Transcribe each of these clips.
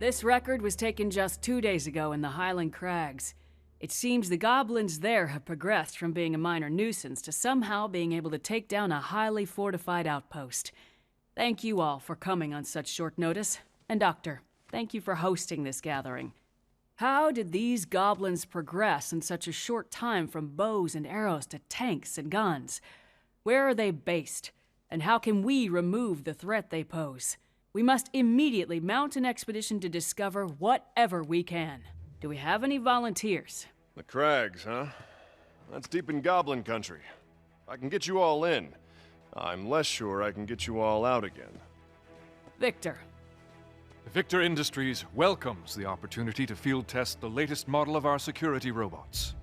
This record was taken just 2 days ago in the Highland Crags. It seems the goblins there have progressed from being a minor nuisance to somehow being able to take down a highly fortified outpost. Thank you all for coming on such short notice. And Doctor, thank you for hosting this gathering. How did these goblins progress in such a short time from bows and arrows to tanks and guns? Where are they based? And how can we remove the threat they pose? We must immediately mount an expedition to discover whatever we can. Do we have any volunteers? The Crags, huh? That's deep in Goblin country. I can get you all in. I'm less sure I can get you all out again. Victor. Victor Industries welcomes the opportunity to field test the latest model of our security robots.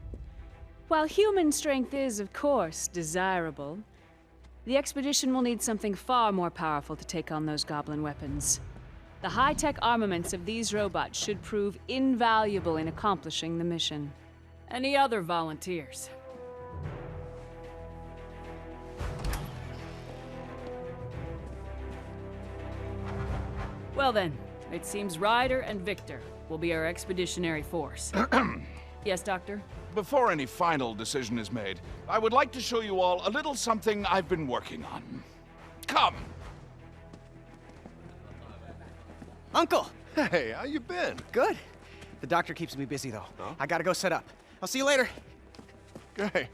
While human strength is, of course, desirable, the expedition will need something far more powerful to take on those goblin weapons. The high-tech armaments of these robots should prove invaluable in accomplishing the mission. Any other volunteers? Well then, it seems Ryder and Victor will be our expeditionary force. Yes, Doctor? Before any final decision is made, I would like to show you all a little something I've been working on. Come! Uncle! Hey, how you been? Good. The doctor keeps me busy, though. Huh? I gotta go set up. I'll see you later. Okay.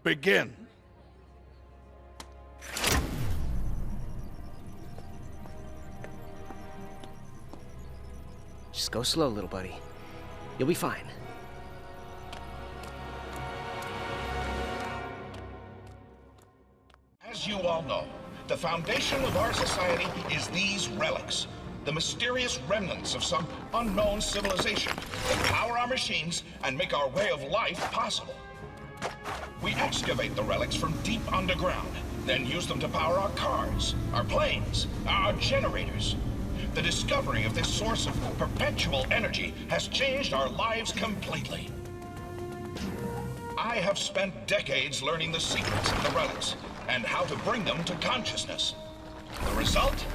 Begin. Just go slow, little buddy. You'll be fine. As you all know, the foundation of our society is these relics. The mysterious remnants of some unknown civilization that power our machines and make our way of life possible. We excavate the relics from deep underground, then use them to power our cars, our planes, our generators. The discovery of this source of perpetual energy has changed our lives completely. I have spent decades learning the secrets of the relics and how to bring them to consciousness. The result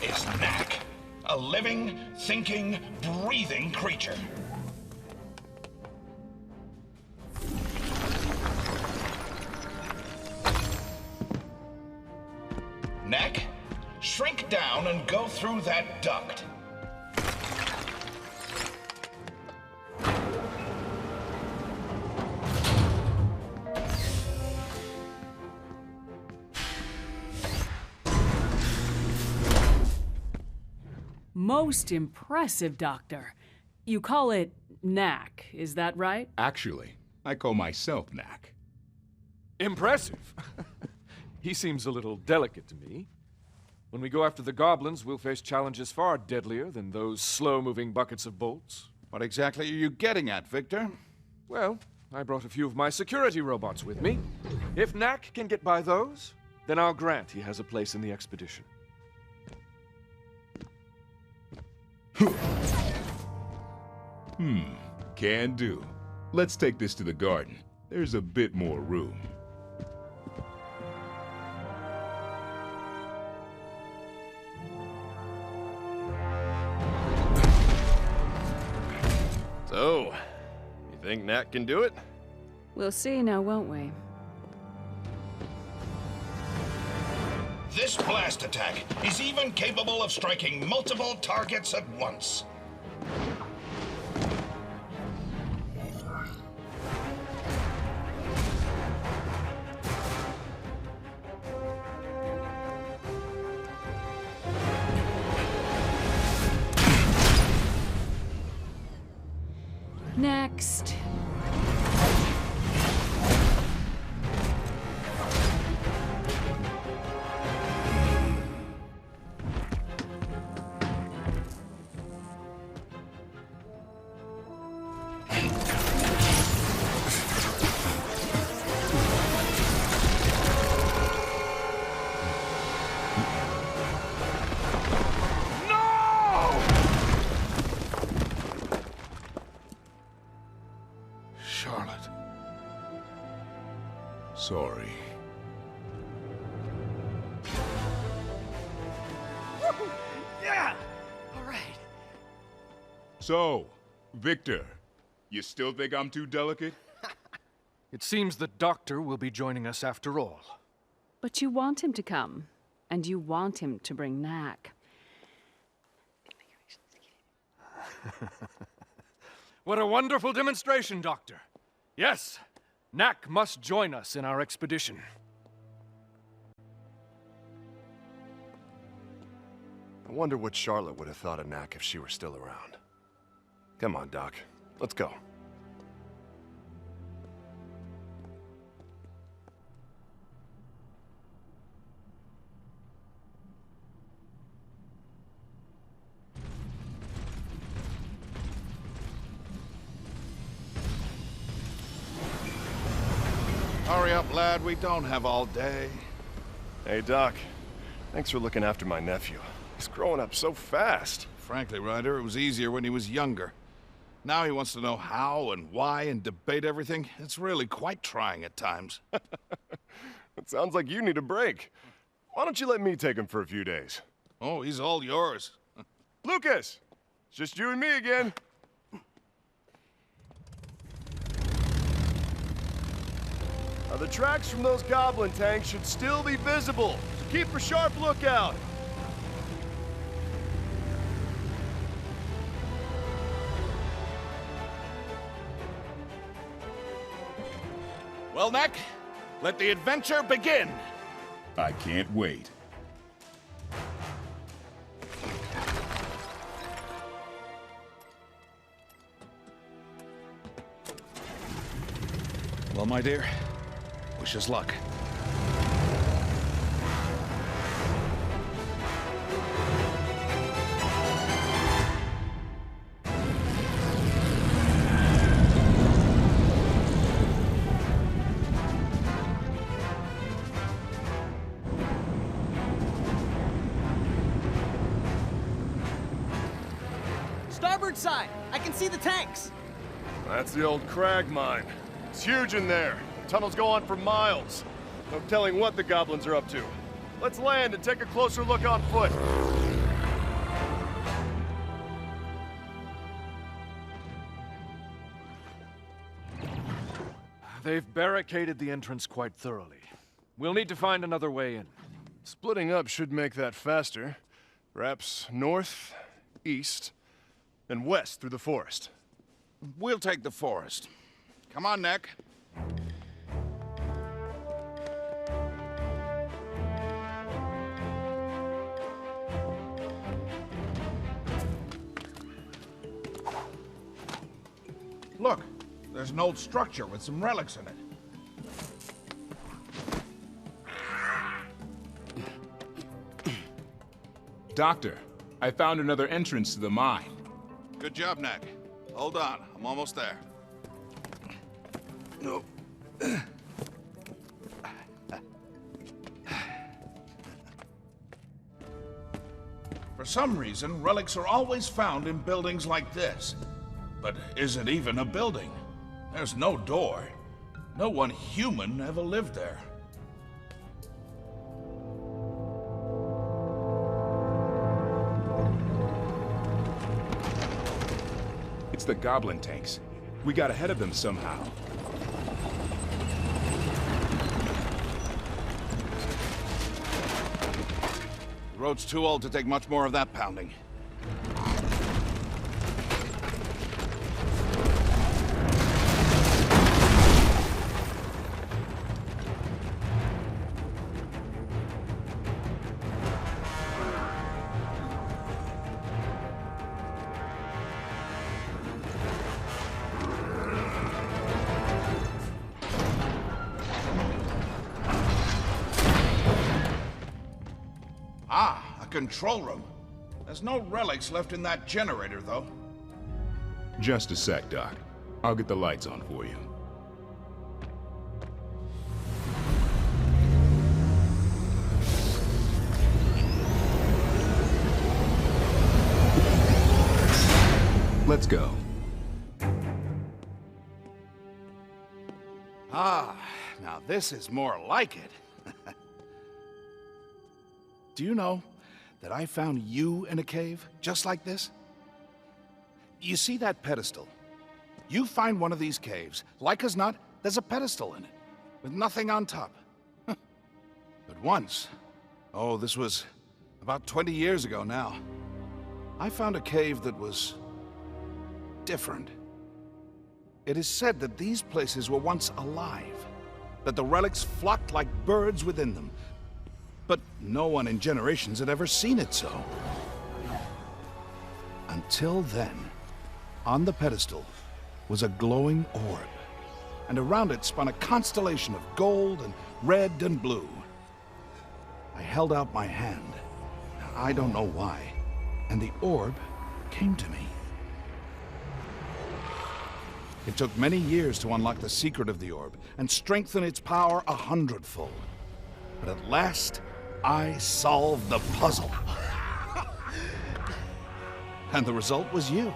is Knack, a living, thinking, breathing creature. Knack, shrink down and go through that duct. Most impressive, Doctor. You call it Knack, is that right? Actually, I call myself Knack. Impressive! He seems a little delicate to me. When we go after the goblins, we'll face challenges far deadlier than those slow-moving buckets of bolts. What exactly are you getting at, Victor? Well, I brought a few of my security robots with me. If Knack can get by those, then I'll grant he has a place in the expedition. Can do. Let's take this to the garden. There's a bit more room. So, you think Knack can do it? We'll see now, won't we? This blast attack is even capable of striking multiple targets at once. Next. Charlotte. Sorry. All right. So, Victor, you still think I'm too delicate? It seems the doctor will be joining us after all. But you want him to come, and you want him to bring Knack. What a wonderful demonstration, Doctor. Yes, Knack must join us in our expedition. I wonder what Charlotte would have thought of Knack if she were still around. Come on, Doc. Let's go. Hurry up, lad. We don't have all day. Hey, Doc. Thanks for looking after my nephew. He's growing up so fast. Frankly, Ryder, it was easier when he was younger. Now he wants to know how and why and debate everything. It's really quite trying at times. It sounds like you need a break. Why don't you let me take him for a few days? Oh, he's all yours. Lucas! It's just you and me again. Now, the tracks from those Goblin tanks should still be visible, so keep a sharp lookout. Well, Knack, let the adventure begin. I can't wait. Well, my dear, wish us luck. Starboard side! I can see the tanks! That's the old crag mine. It's huge in there. Tunnels go on for miles. No telling what the Goblins are up to. Let's land and take a closer look on foot. They've barricaded the entrance quite thoroughly. We'll need to find another way in. Splitting up should make that faster. Perhaps north, east, and west through the forest. We'll take the forest. Come on, Knack. Look, there's an old structure with some relics in it. Doctor, I found another entrance to the mine. Good job, Knack. Hold on, I'm almost there. No. For some reason, relics are always found in buildings like this. But is it even a building? There's no door. No one human ever lived there. It's the Goblin tanks. We got ahead of them somehow. The road's too old to take much more of that pounding. Ah, a control room. There's no relics left in that generator, though. Just a sec, Doc. I'll get the lights on for you. Let's go. Ah, now this is more like it. Do you know, that I found you in a cave just like this? You see that pedestal? You find one of these caves, like as not, there's a pedestal in it, with nothing on top. But once, oh, this was about 20 years ago now, I found a cave that was different. It is said that these places were once alive, that the relics flocked like birds within them. But no one in generations had ever seen it so. Until then, on the pedestal was a glowing orb, and around it spun a constellation of gold and red and blue. I held out my hand, I don't know why, and the orb came to me. It took many years to unlock the secret of the orb and strengthen its power 100-fold. But at last, I solved the puzzle. And the result was you.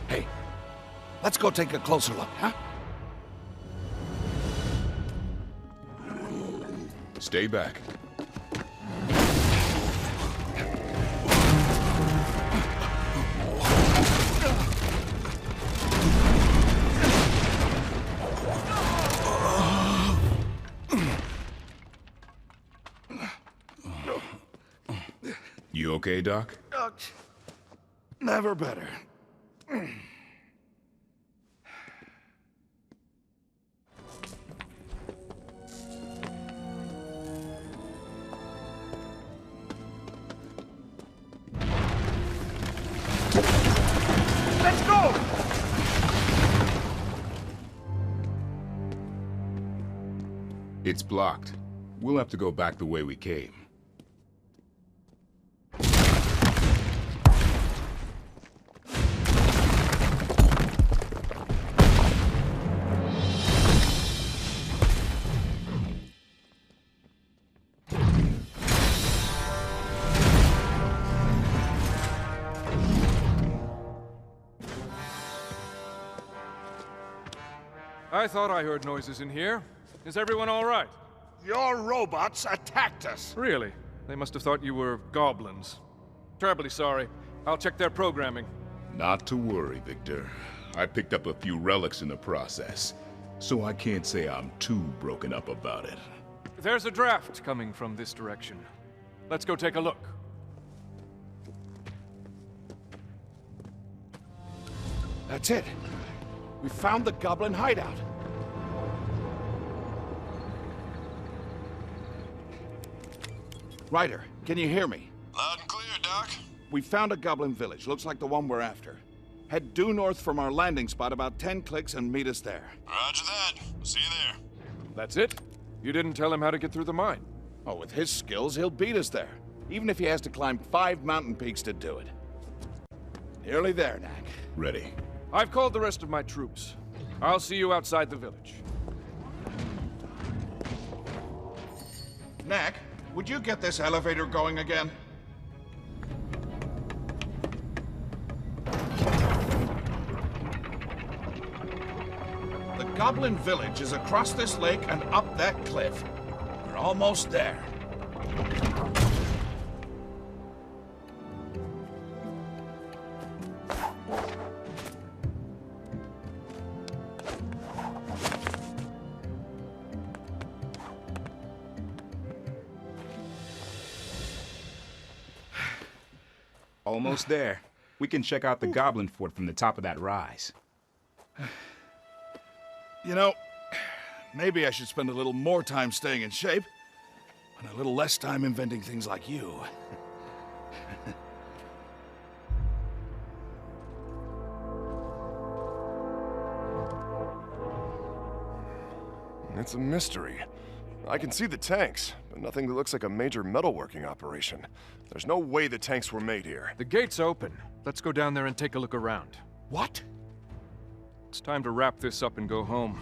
Hey, let's go take a closer look, huh? Stay back. You okay, Doc? Never better. Let's go! It's blocked. We'll have to go back the way we came. I thought I heard noises in here. Is everyone all right? Your robots attacked us. Really? They must have thought you were goblins. Terribly sorry. I'll check their programming. Not to worry, Victor. I picked up a few relics in the process, so I can't say I'm too broken up about it. There's a draft coming from this direction. Let's go take a look. That's it. We found the Goblin hideout. Ryder, can you hear me? Loud and clear, Doc. We found a Goblin village. Looks like the one we're after. Head due north from our landing spot about 10 clicks and meet us there. Roger that. See you there. That's it? You didn't tell him how to get through the mine. Oh, with his skills, he'll beat us there. Even if he has to climb 5 mountain peaks to do it. Nearly there, Knack. Ready. I've called the rest of my troops. I'll see you outside the village. Knack, would you get this elevator going again? The Goblin village is across this lake and up that cliff. We're almost there. Almost there. We can check out the Goblin fort from the top of that rise. You know, maybe I should spend a little more time staying in shape, and a little less time inventing things like you. It's a mystery. I can see the tanks, but nothing that looks like a major metalworking operation. There's no way the tanks were made here. The gate's open. Let's go down there and take a look around. What? It's time to wrap this up and go home.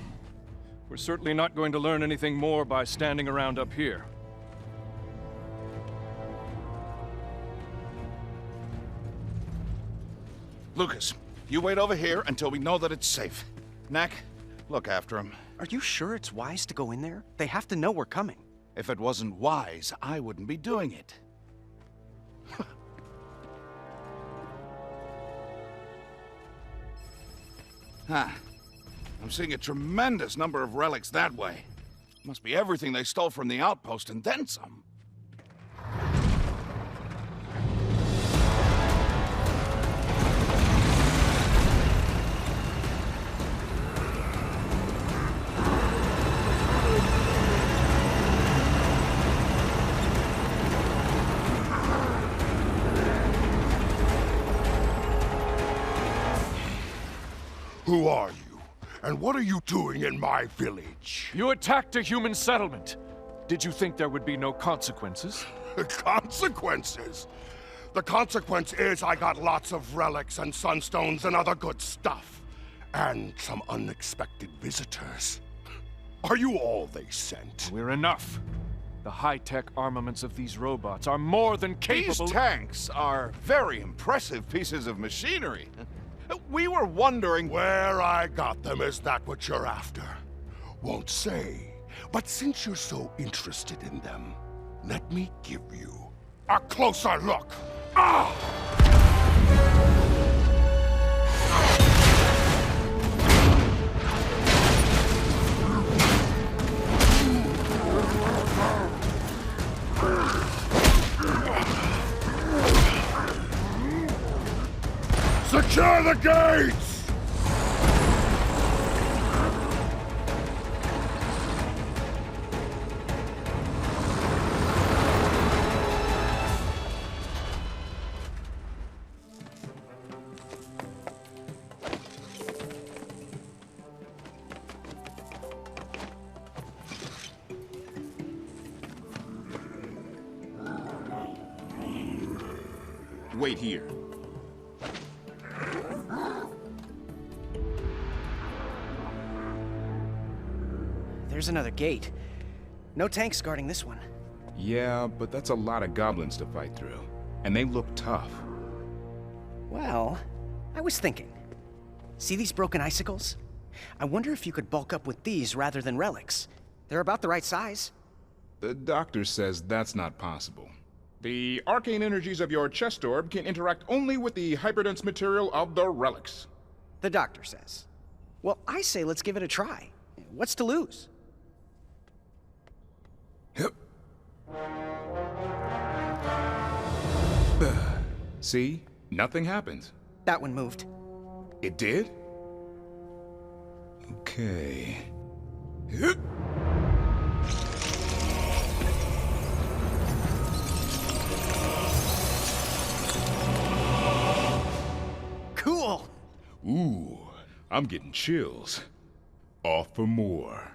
We're certainly not going to learn anything more by standing around up here. Lucas, you wait over here until we know that it's safe. Knack, look after him. Are you sure it's wise to go in there? They have to know we're coming. If it wasn't wise, I wouldn't be doing it. Huh. I'm seeing a tremendous number of relics that way. Must be everything they stole from the outpost and then some. Who are you? And what are you doing in my village? You attacked a human settlement. Did you think there would be no consequences? Consequences? The consequence is I got lots of relics and sunstones and other good stuff. And some unexpected visitors. Are you all they sent? We're enough. The high-tech armaments of these robots are more than capable— These tanks are very impressive pieces of machinery. We were wondering— Where I got them, is that what you're after? Won't say. But since you're so interested in them, let me give you a closer look. Ah! Secure the gates! Wait here. There's another gate. No tanks guarding this one. Yeah, but that's a lot of goblins to fight through. And they look tough. Well, I was thinking. See these broken icicles? I wonder if you could bulk up with these rather than relics. They're about the right size. The doctor says that's not possible. The arcane energies of your chest orb can interact only with the hyperdense material of the relics. The doctor says. Well, I say let's give it a try. What's to lose? See? Nothing happens. That one moved. It did? Okay. Cool! Ooh, I'm getting chills. Off for more.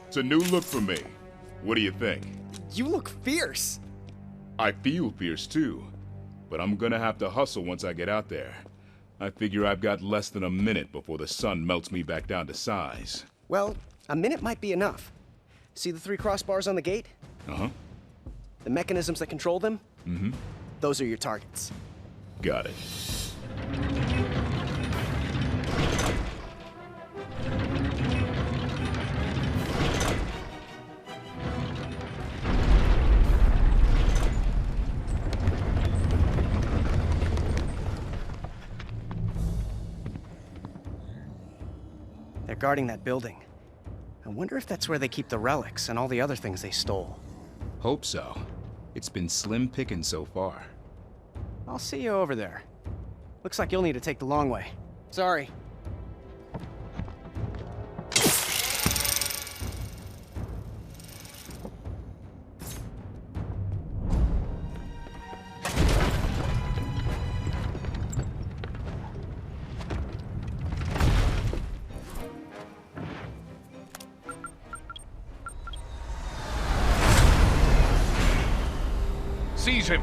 It's a new look for me. What do you think? You look fierce! I feel fierce too, but I'm gonna have to hustle once I get out there. I figure I've got less than a minute before the sun melts me back down to size. Well, a minute might be enough. See the 3 crossbars on the gate? Uh-huh. The mechanisms that control them? Mm-hmm. Those are your targets. Got it. They're guarding that building. I wonder if that's where they keep the relics and all the other things they stole. Hope so. It's been slim pickings so far. I'll see you over there. Looks like you'll need to take the long way. Sorry. Seize him!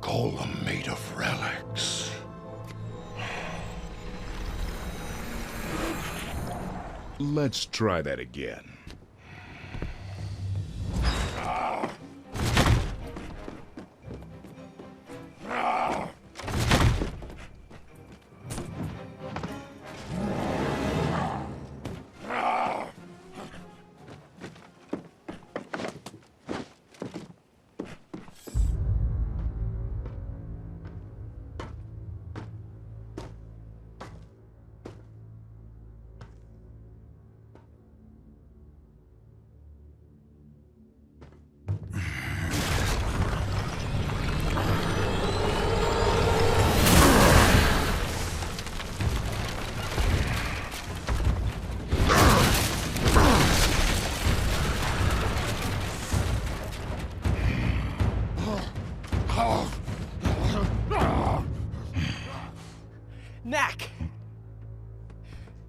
golem made of relics. Let's try that again. Knack!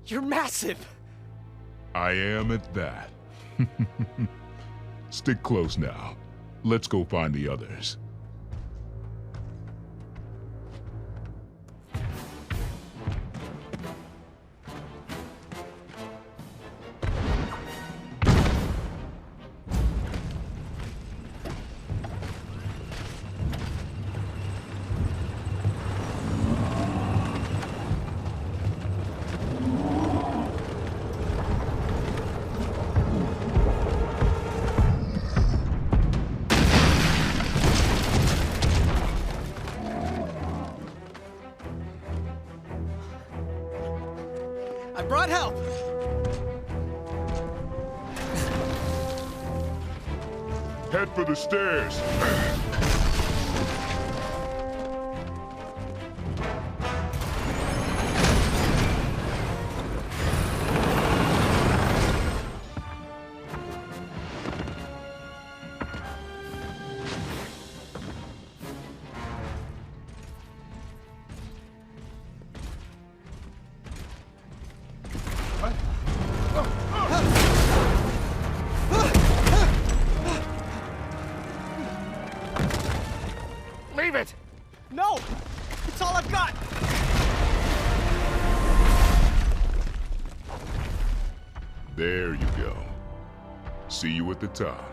You're massive! I am at that. Stick close now. Let's go find the others. I brought help! Head for the stairs. Leave it! No! It's all I've got! There you go. See you at the top.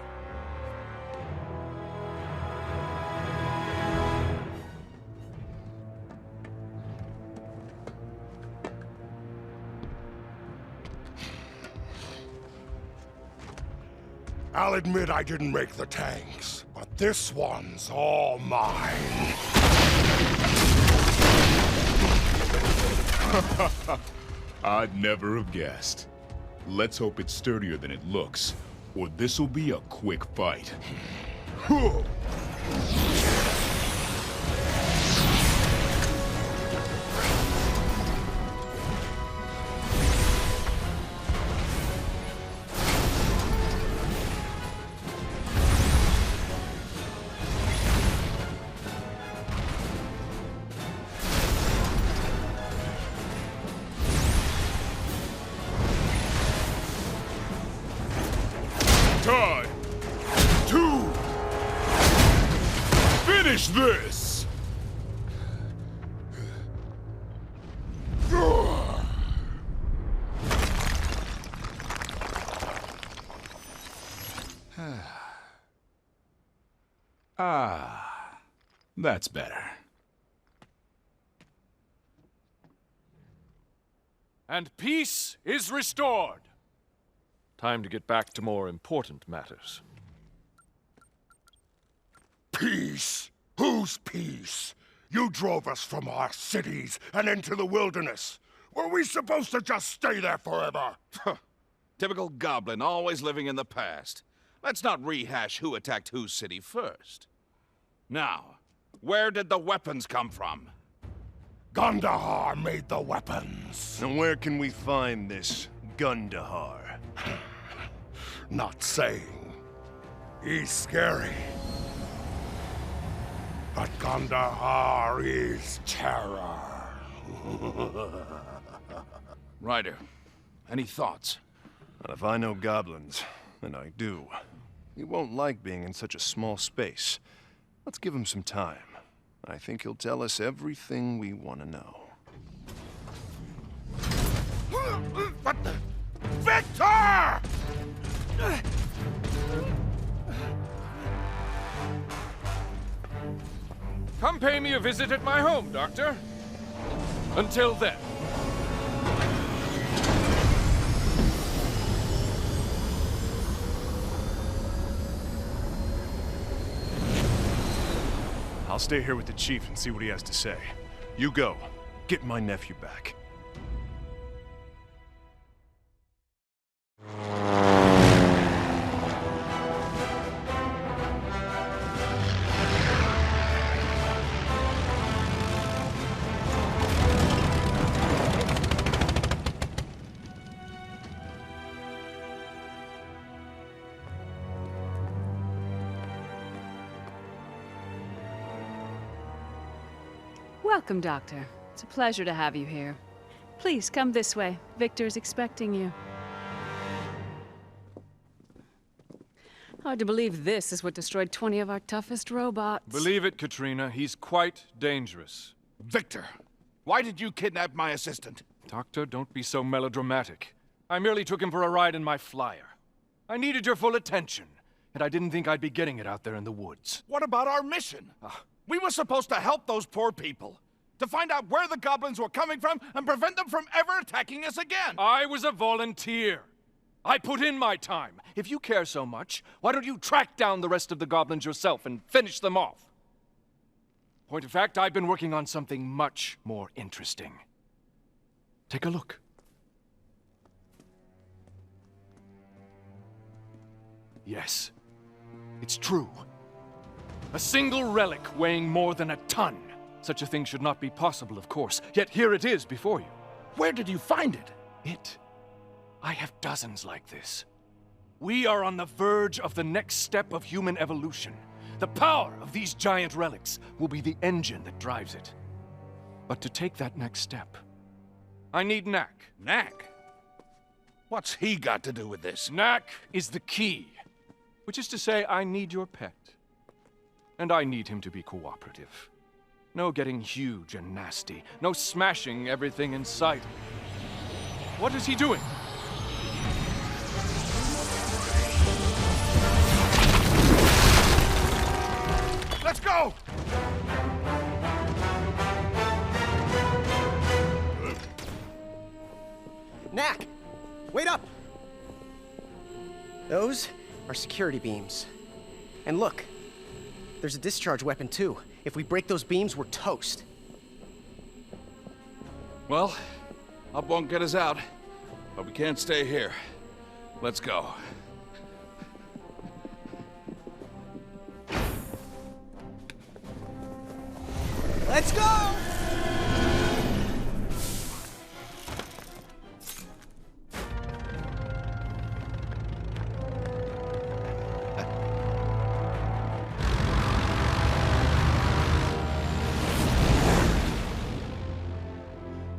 I'll admit I didn't make the tanks, but this one's all mine. I'd never have guessed. Let's hope it's sturdier than it looks, or this'll be a quick fight. Time to finish this! That's better. And peace is restored. Time to get back to more important matters. Peace? Whose peace? You drove us from our cities and into the wilderness. Were we supposed to just stay there forever? Typical Goblin, always living in the past. Let's not rehash who attacked whose city first. Now, where did the weapons come from? Kandahar made the weapons. And where can we find this Kandahar? Not saying. He's scary. But Kandahar is terror. Ryder, any thoughts? And if I know goblins, and I do, he won't like being in such a small space. Let's give him some time. I think he'll tell us everything we want to know. What the? Victor! Come pay me a visit at my home, Doctor. Until then. I'll stay here with the chief and see what he has to say. You go. Get my nephew back. Welcome, Doctor. It's a pleasure to have you here. Please, come this way. Victor's expecting you. Hard to believe this is what destroyed 20 of our toughest robots. Believe it, Katrina. He's quite dangerous. Victor, why did you kidnap my assistant? Doctor, don't be so melodramatic. I merely took him for a ride in my flyer. I needed your full attention, and I didn't think I'd be getting it out there in the woods. What about our mission? We were supposed to help those poor people. To find out where the goblins were coming from and prevent them from ever attacking us again. I was a volunteer. I put in my time. If you care so much, why don't you track down the rest of the goblins yourself and finish them off? Point of fact, I've been working on something much more interesting. Take a look. Yes, it's true. A single relic weighing more than a ton. Such a thing should not be possible, of course. Yet here it is before you. Where did you find it? I have dozens like this. We are on the verge of the next step of human evolution. The power of these giant relics will be the engine that drives it. But to take that next step, I need Knack. Knack? What's he got to do with this? Knack is the key. Which is to say, I need your pet. And I need him to be cooperative. No getting huge and nasty. No smashing everything in sight. What is he doing? Let's go! Knack! Wait up! Those are security beams. And look, there's a discharge weapon too. If we break those beams, we're toast. Well, up won't get us out, but we can't stay here. Let's go. Let's go!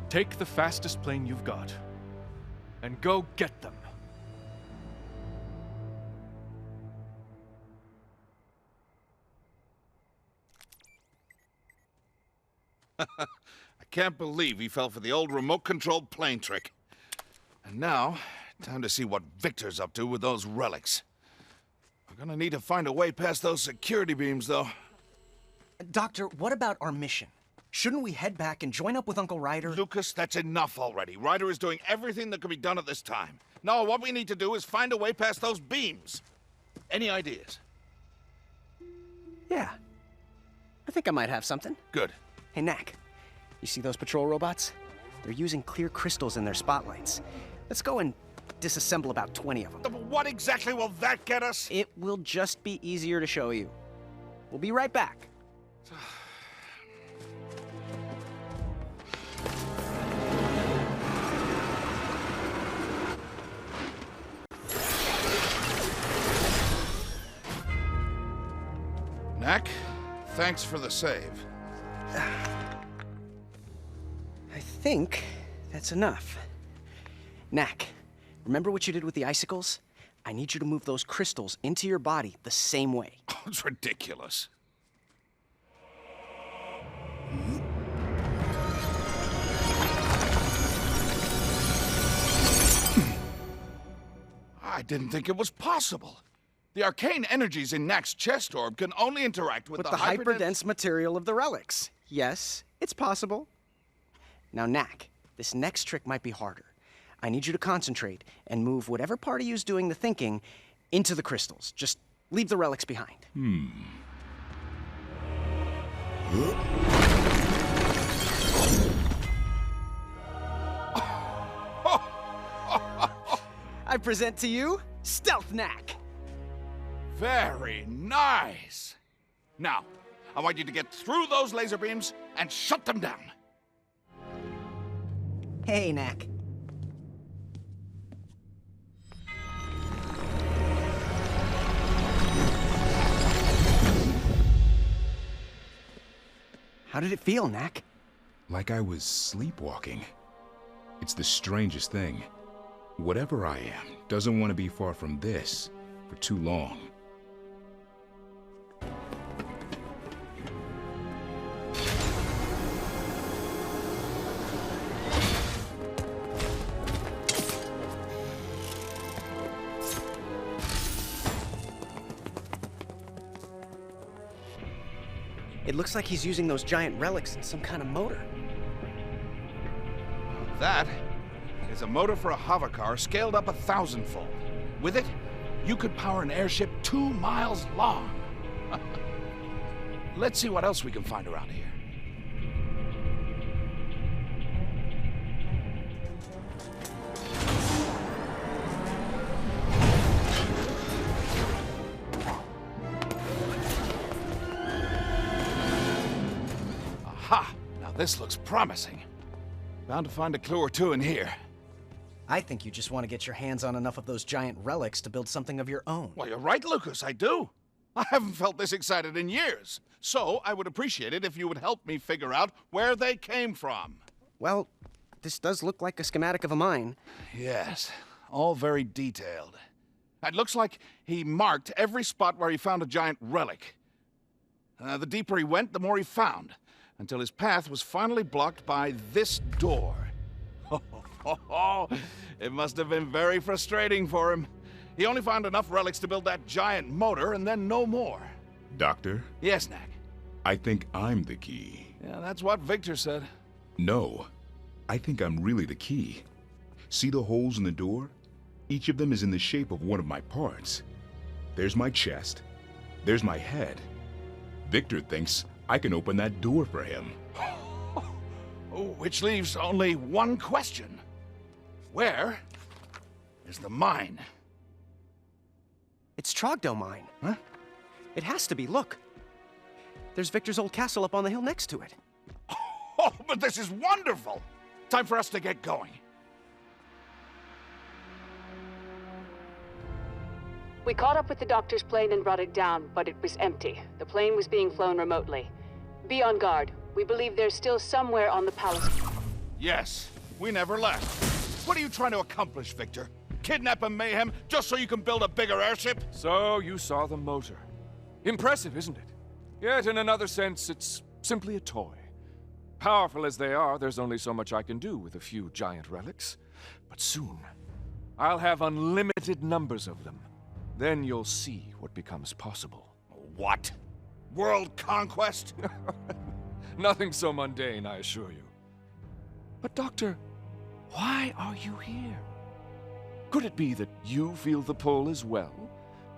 Take the fastest plane you've got, and go get them. I can't believe he fell for the old remote-controlled plane trick. And now, time to see what Victor's up to with those relics. We're gonna need to find a way past those security beams, though. Doctor, what about our mission? Shouldn't we head back and join up with Uncle Ryder? Lucas, that's enough already. Ryder is doing everything that can be done at this time. No, what we need to do is find a way past those beams. Any ideas? Yeah. I think I might have something. Good. Hey, Knack. You see those patrol robots? They're using clear crystals in their spotlights. Let's go and disassemble about 20 of them. What exactly will that get us? It will just be easier to show you. We'll be right back. Knack, thanks for the save. I think that's enough. Knack, remember what you did with the icicles? I need you to move those crystals into your body the same way. Oh, it's ridiculous. didn't think it was possible. The arcane energies in Knack's chest orb can only interact with the hyperdense material of the relics. Yes, it's possible. Now, Knack, this next trick might be harder. I need you to concentrate and move whatever part of you's doing the thinking into the crystals. Just leave the relics behind. I present to you, Stealth Knack. Very nice. Now, I want you to get through those laser beams and shut them down. Hey, Knack. How did it feel, Knack? Like I was sleepwalking. It's the strangest thing. Whatever I am doesn't want to be far from this for too long. It looks like he's using those giant relics in some kind of motor. That is a motor for a hovercar scaled up 1,000-fold. With it, you could power an airship 2 miles long. Let's see what else we can find around here. Aha! Now this looks promising. Bound to find a clue or two in here. I think you just want to get your hands on enough of those giant relics to build something of your own. Well, you're right, Lucas, I do. I haven't felt this excited in years. So I would appreciate it if you would help me figure out where they came from. Well, this does look like a schematic of a mine. Yes, all very detailed. It looks like he marked every spot where he found a giant relic. The deeper he went, the more he found, until his path was finally blocked by this door. It must have been very frustrating for him. He only found enough relics to build that giant motor, and then no more. Doctor? Yes, Knack. I think I'm the key. Yeah, that's what Victor said. No, I think I'm really the key. See the holes in the door? Each of them is in the shape of one of my parts. There's my chest. There's my head. Victor thinks I can open that door for him. Which leaves only one question. Where is the mine? It's Trogdor Mine. Huh? It has to be, look. There's Victor's old castle up on the hill next to it. Oh, but this is wonderful! Time for us to get going. We caught up with the doctor's plane and brought it down, but it was empty. The plane was being flown remotely. Be on guard. We believe they're still somewhere on the palace. Yes, we never left. What are you trying to accomplish, Victor? Kidnap and mayhem just so you can build a bigger airship? So you saw the motor. Impressive, isn't it? Yet in another sense, it's simply a toy. Powerful as they are, there's only so much I can do with a few giant relics. But soon, I'll have unlimited numbers of them. Then you'll see what becomes possible. What? World conquest? Nothing so mundane, I assure you. But Doctor, why are you here? Could it be that you feel the pull as well?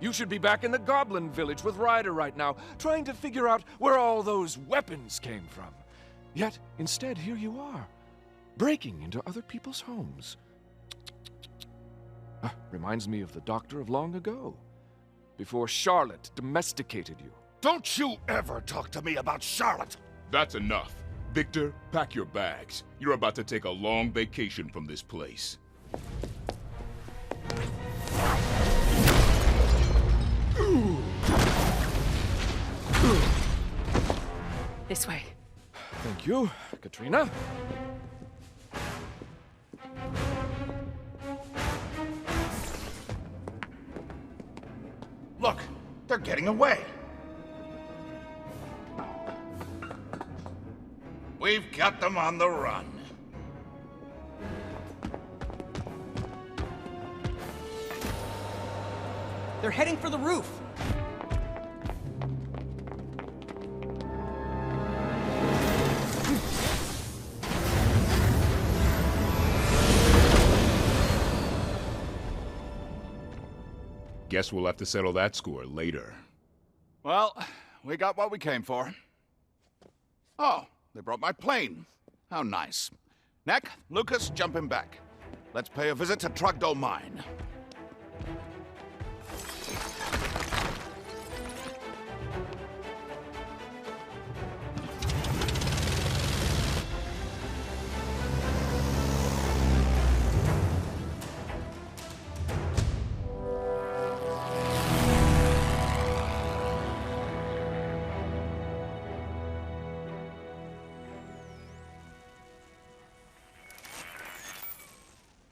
You should be back in the Goblin village with Ryder right now, trying to figure out where all those weapons came from. Yet, instead, here you are, breaking into other people's homes. Reminds me of the Doctor of long ago, before Charlotte domesticated you. Don't you ever talk to me about Charlotte! That's enough. Victor, pack your bags. You're about to take a long vacation from this place. This way. Thank you, Katrina. Look, they're getting away. We've got them on the run. They're heading for the roof. Guess we'll have to settle that score later. Well, we got what we came for. Oh, they brought my plane. How nice. Knack, Lucas, jump him back. Let's pay a visit to Trogdor Mine.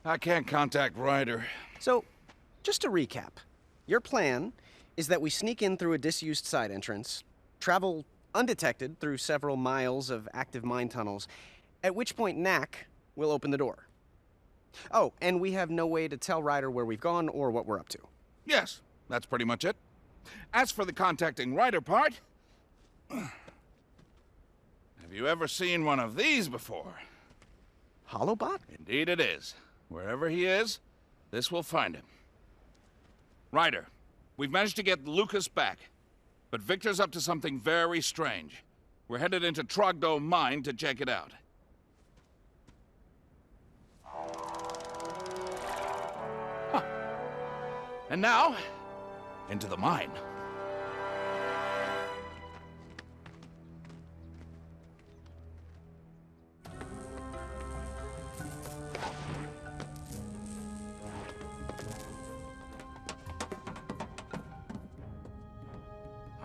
I can't contact Ryder. So, just to recap, your plan is that we sneak in through a disused side entrance, travel undetected through several miles of active mine tunnels, at which point Knack will open the door. Oh, and we have no way to tell Ryder where we've gone or what we're up to. Yes, that's pretty much it. As for the contacting Ryder part... have you ever seen one of these before? Holobot? Indeed it is. Wherever he is, this will find him. Ryder, we've managed to get Lucas back, but Victor's up to something very strange. We're headed into Trogdor Mine to check it out. Huh. And now, into the mine.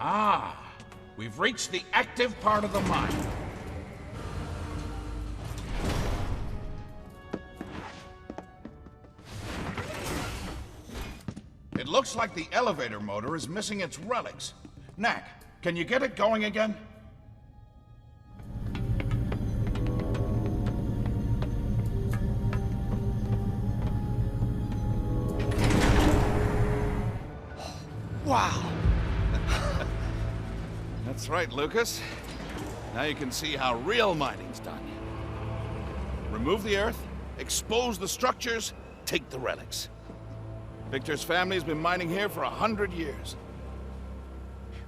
Ah, we've reached the active part of the mine. It looks like the elevator motor is missing its relics. Knack, can you get it going again? Wow! That's right, Lucas. Now you can see how real mining's done. Remove the earth, expose the structures, take the relics. Victor's family's been mining here for 100 years.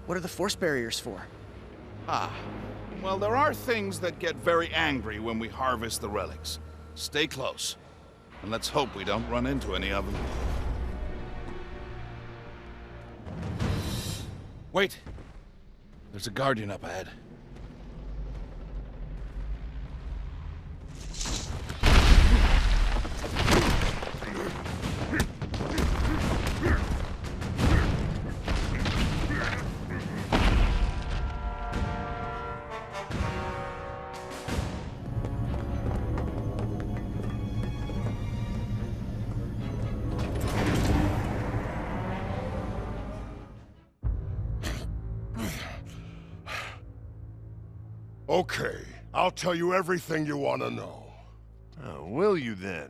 What are the force barriers for? Ah, well, there are things that get very angry when we harvest the relics. Stay close, and let's hope we don't run into any of them. Wait! There's a guardian up ahead. Okay, I'll tell you everything you want to know. Oh, will you then?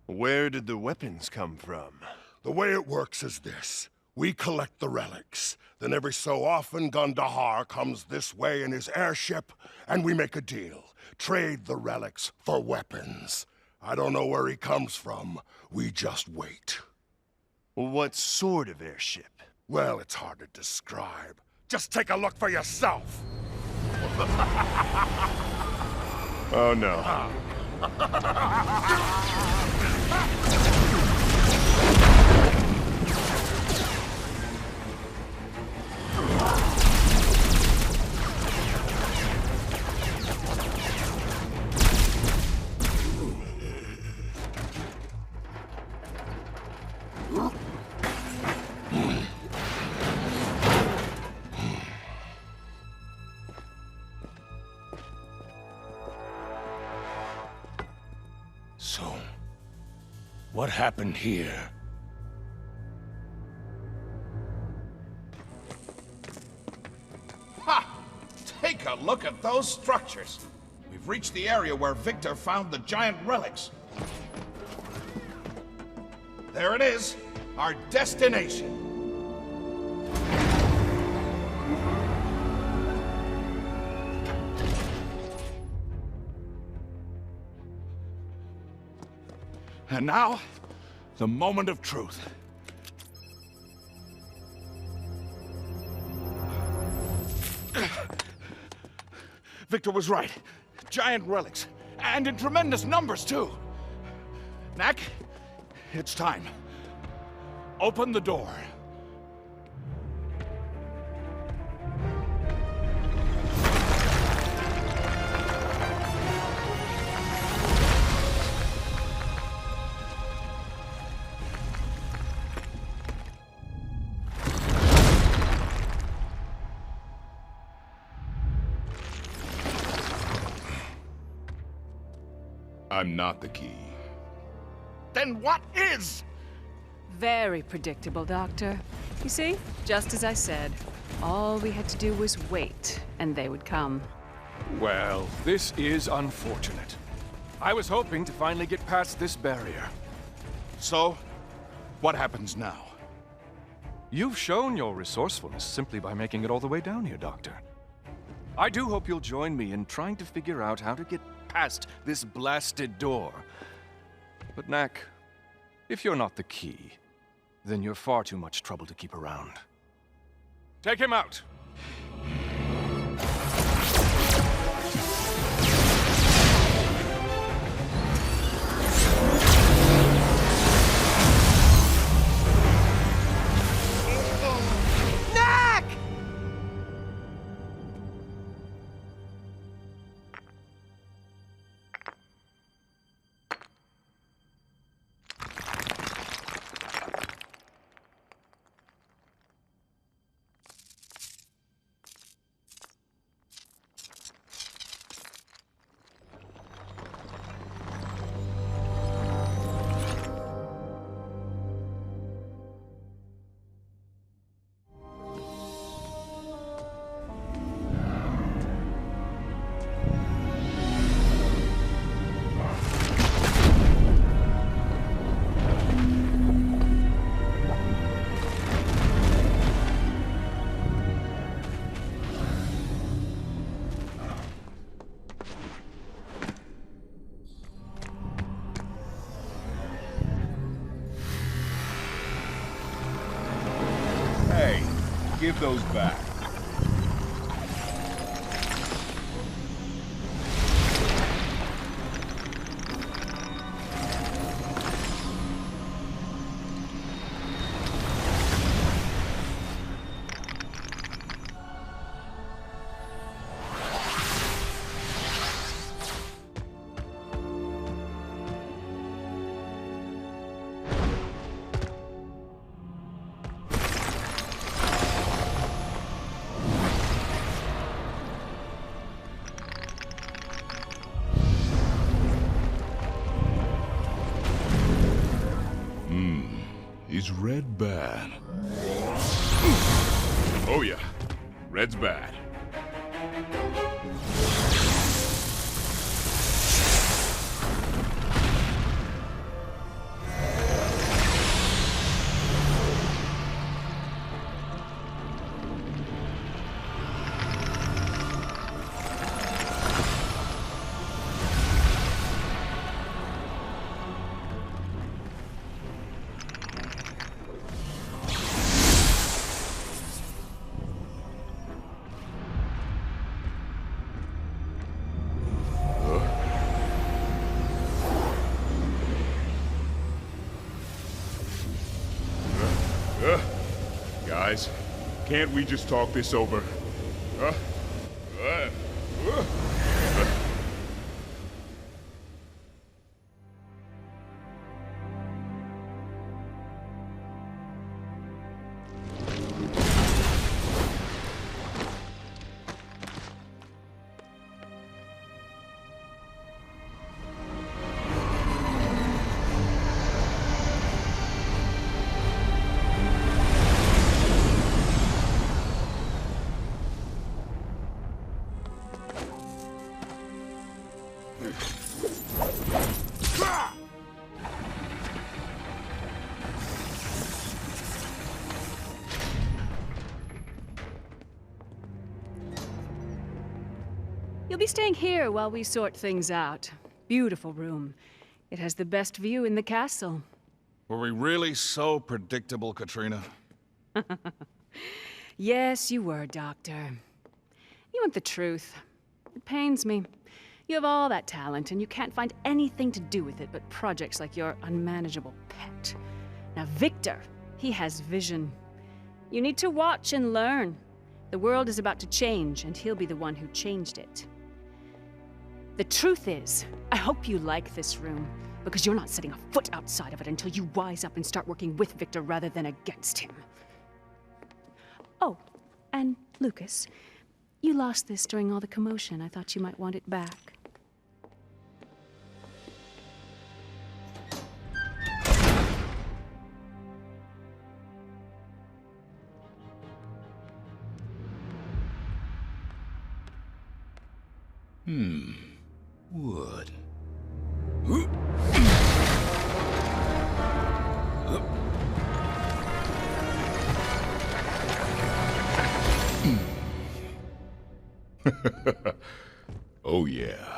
Where did the weapons come from? The way it works is this. We collect the relics. Then every so often, Kandahar comes this way in his airship, and we make a deal. Trade the relics for weapons. I don't know where he comes from. We just wait. What sort of airship? Well, it's hard to describe. Just take a look for yourself. Oh no. So, what happened here? Ha! Take a look at those structures. We've reached the area where Victor found the giant relics. There it is, our destination. And now, the moment of truth. Victor was right. Giant relics. And in tremendous numbers, too. Knack, it's time. Open the door. I'm not the key. Then what is? Very predictable, Doctor. You see, just as I said, all we had to do was wait, and they would come. Well, this is unfortunate. I was hoping to finally get past this barrier. So, what happens now? You've shown your resourcefulness simply by making it all the way down here, Doctor. I do hope you'll join me in trying to figure out how to get past this blasted door. But Knack, if you're not the key, then you're far too much trouble to keep around. Take him out! Knack! Hey, give those back. Is red bad? Oh yeah, red's bad. Guys, can't we just talk this over? You'll be staying here while we sort things out. Beautiful room. It has the best view in the castle. Were we really so predictable, Katrina? Yes, you were, Doctor. You want the truth. It pains me. You have all that talent, and you can't find anything to do with it but projects like your unmanageable pet. Now, Victor, he has vision. You need to watch and learn. The world is about to change, and he'll be the one who changed it. The truth is, I hope you like this room, because you're not setting a foot outside of it until you wise up and start working with Victor rather than against him. Oh, and Lucas, you lost this during all the commotion. I thought you might want it back. Wood. Oh, yeah.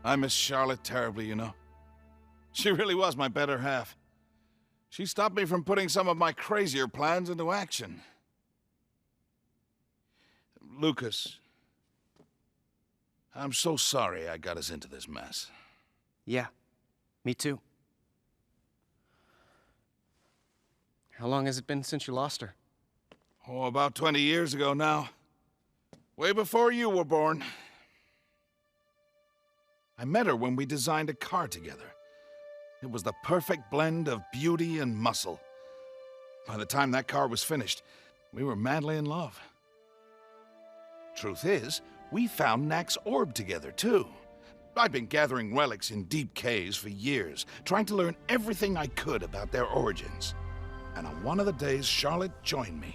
I miss Charlotte terribly, you know. She really was my better half. She stopped me from putting some of my crazier plans into action. Lucas, I'm so sorry I got us into this mess. Yeah, me too. How long has it been since you lost her? Oh, about 20 years ago now. Way before you were born. I met her when we designed a car together. It was the perfect blend of beauty and muscle. By the time that car was finished, we were madly in love. Truth is, we found Knack's orb together, too. I'd been gathering relics in deep caves for years, trying to learn everything I could about their origins. And on one of the days Charlotte joined me,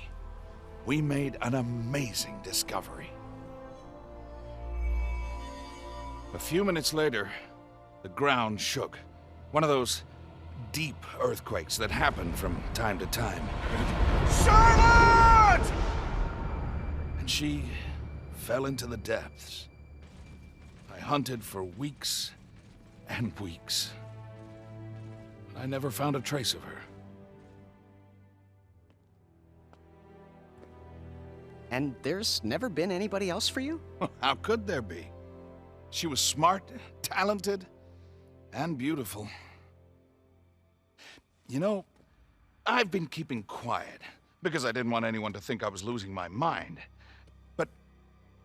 we made an amazing discovery. A few minutes later, the ground shook. One of those deep earthquakes that happen from time to time. Charlotte! And she fell into the depths. I hunted for weeks and weeks. I never found a trace of her. And there's never been anybody else for you? How could there be? She was smart, talented, and beautiful. You know, I've been keeping quiet because I didn't want anyone to think I was losing my mind. But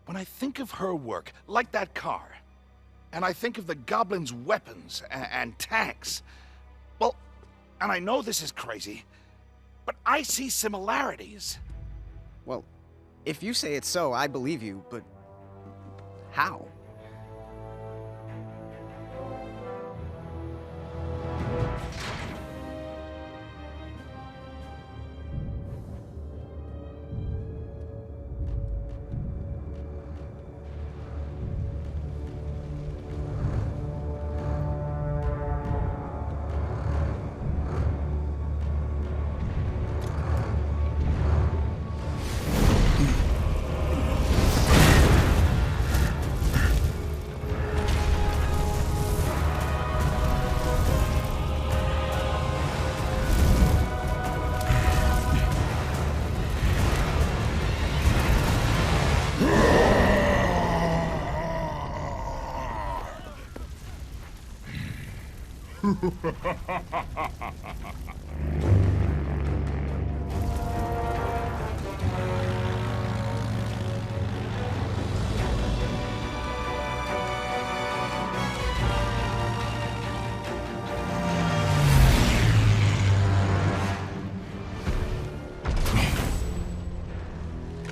when I think of her work, like that car, and I think of the Goblin's weapons and tanks, well, and I know this is crazy, but I see similarities. Well, if you say it's so, I believe you, but how?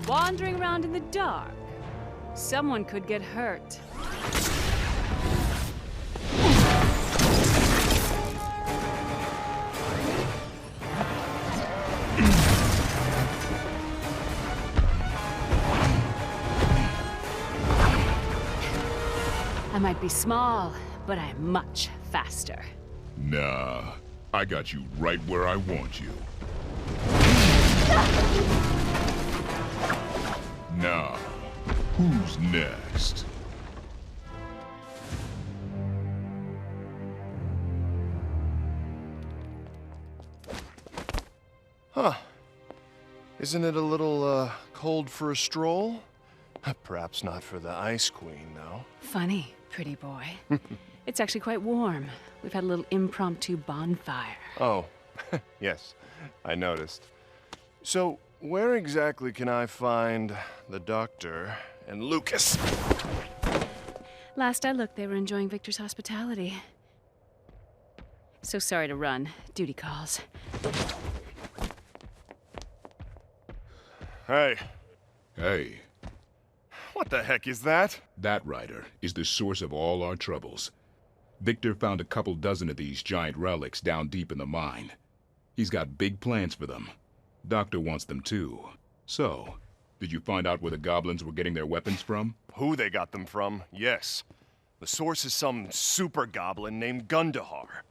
Wandering around in the dark. Someone could get hurt. I might be small, but I'm much faster. Nah, I got you right where I want you. Now, who's next? Huh. Isn't it a little, cold for a stroll? Perhaps not for the Ice Queen, though. Funny, pretty boy. It's actually quite warm. We've had a little impromptu bonfire. Oh, yes, I noticed. So, where exactly can I find the Doctor and Lucas? Last I looked, they were enjoying Victor's hospitality. So sorry to run. Duty calls. Hey. Hey, What the heck is that? that rider is the source of all our troubles. Victor found a couple dozen of these giant relics down deep in the mine. He's got big plans for them. Doctor wants them too. So, did you find out where the goblins were getting their weapons from? Who they got them from, yes. The source is some super goblin named Kandahar.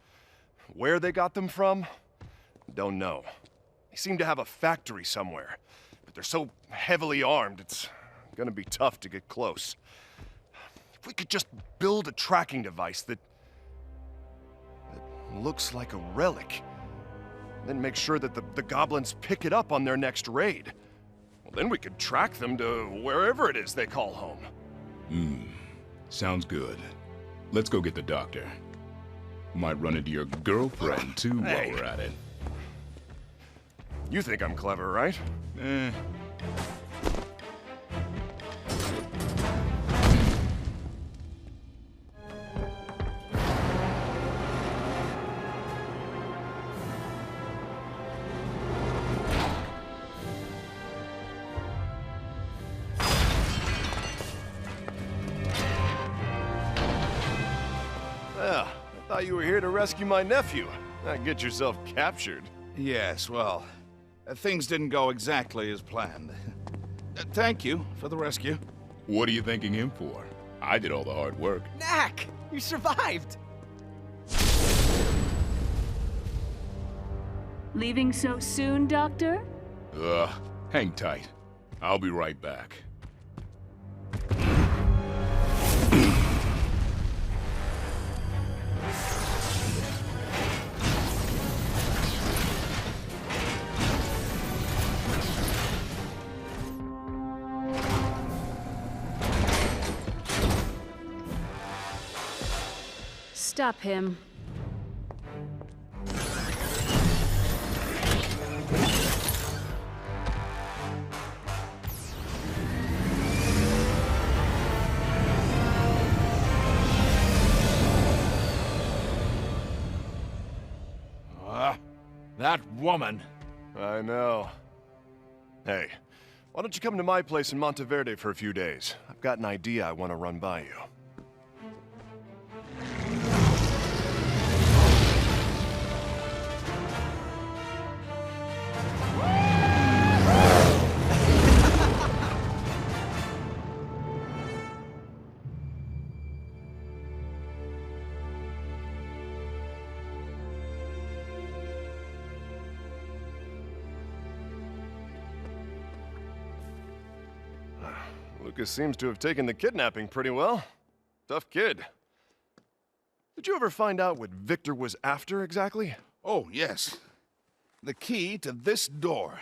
Where they got them from? Don't know. They seem to have a factory somewhere, but they're so heavily armed, it's gonna be tough to get close. If we could just build a tracking device that looks like a relic, then make sure that the goblins pick it up on their next raid. Well, then we could track them to wherever it is they call home. Sounds good. Let's go get the doctor. Might run into your girlfriend, too, Hey. while we're at it. You think I'm clever, right? Yeah, I thought you were here to rescue my nephew, not get yourself captured. Yes, well, things didn't go exactly as planned. Thank you for the rescue. What are you thanking him for? I did all the hard work. Knack! You survived! Leaving so soon, Doctor? Hang tight. I'll be right back. Stop him. That woman. I know. Hey, why don't you come to my place in Monteverde for a few days? I've got an idea I want to run by you. Lucas seems to have taken the kidnapping pretty well. Tough kid. Did you ever find out what Victor was after exactly? Oh, yes. The key to this door,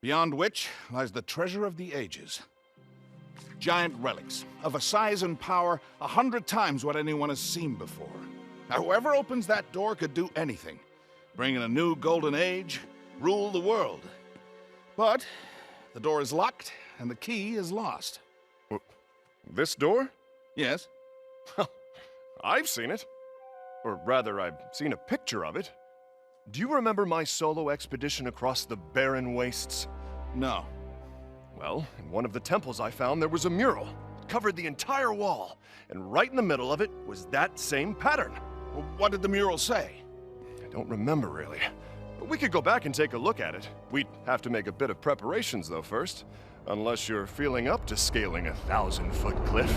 beyond which lies the treasure of the ages. Giant relics, of a size and power 100 times what anyone has seen before. Now, whoever opens that door could do anything. Bring in a new golden age, rule the world. But the door is locked, and the key is lost. This door? Yes? I've seen it. Or rather, I've seen a picture of it. Do you remember my solo expedition across the barren wastes? No. Well, in one of the temples I found, there was a mural. It covered the entire wall, and right in the middle of it was that same pattern. Well, what did the mural say? I don't remember, really. But we could go back and take a look at it. We'd have to make a bit of preparations, though, first. Unless you're feeling up to scaling a 1,000-foot cliff.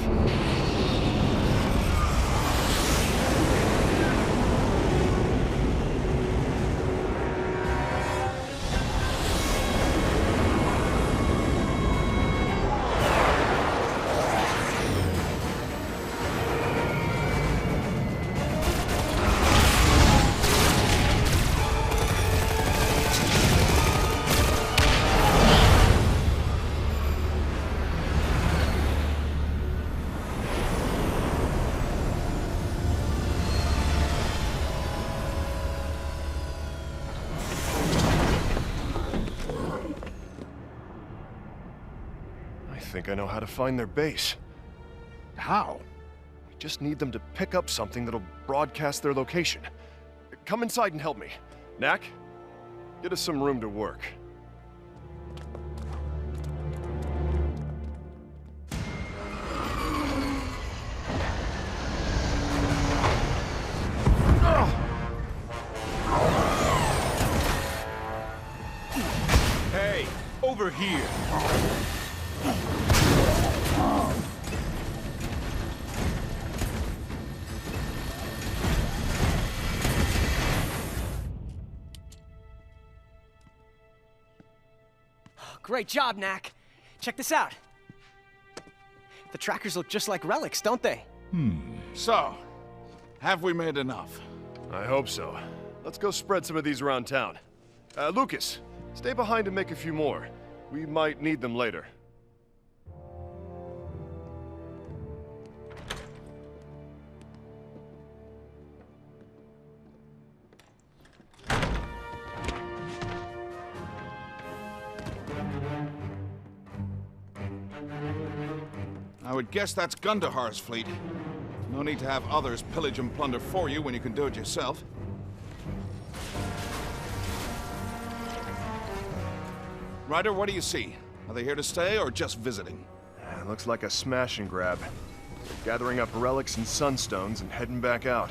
I think I know how to find their base. How? We just need them to pick up something that'll broadcast their location. Come inside and help me. Knack, get us some room to work. Hey, over here. Great job, Knack. Check this out. The trackers look just like relics, don't they? So, have we made enough? I hope so. Let's go spread some of these around town. Lucas, stay behind and make a few more. We might need them later. I would guess that's Kandahar's fleet. No need to have others pillage and plunder for you when you can do it yourself. Ryder, what do you see? Are they here to stay or just visiting? Looks like a smash and grab. Gathering up relics and sunstones and heading back out.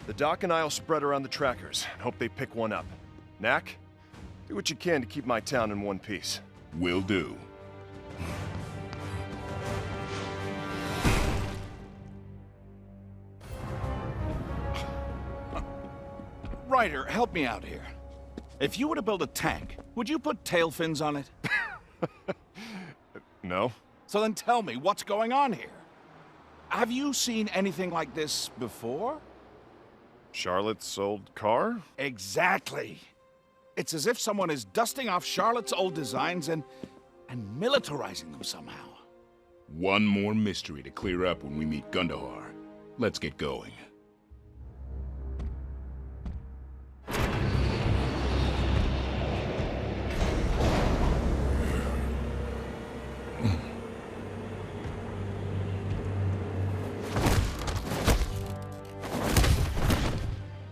The Doc and I'll spread around the trackers and hope they pick one up. Knack, do what you can to keep my town in one piece. Will do. Ryder, help me out here. If you were to build a tank, would you put tail fins on it? No? So then tell me, what's going on here? Have you seen anything like this before? Charlotte's old car? Exactly. It's as if someone is dusting off Charlotte's old designs and militarizing them somehow. One more mystery to clear up when we meet Kandahar. Let's get going.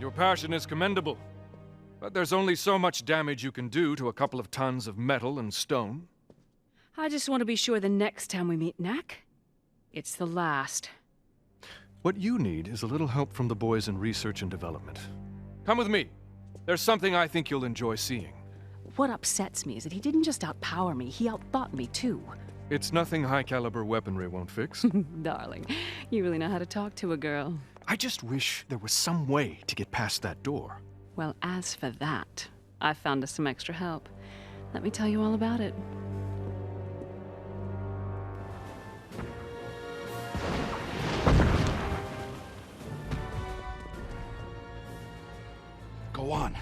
Your passion is commendable, but there's only so much damage you can do to a couple of tons of metal and stone. I just want to be sure the next time we meet Knack, it's the last. What you need is a little help from the boys in research and development. Come with me. There's something I think you'll enjoy seeing. What upsets me is that he didn't just outpower me, he outthought me too. It's nothing high-caliber weaponry won't fix. Darling, you really know how to talk to a girl. I just wish there was some way to get past that door. Well, as for that, I found us some extra help. Let me tell you all about it. Go on.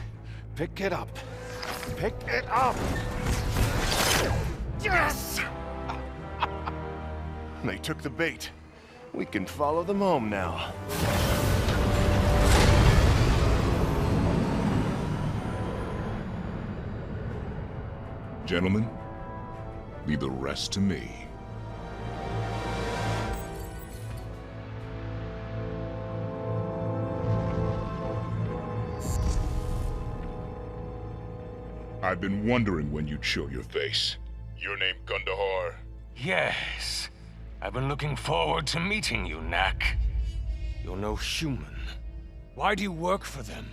Pick it up. Pick it up! Yes! They took the bait. We can follow them home now. Gentlemen, leave the rest to me. I've been wondering when you'd show your face. Your name Kandahar? Yes. I've been looking forward to meeting you, Knack. You're no human. Why do you work for them?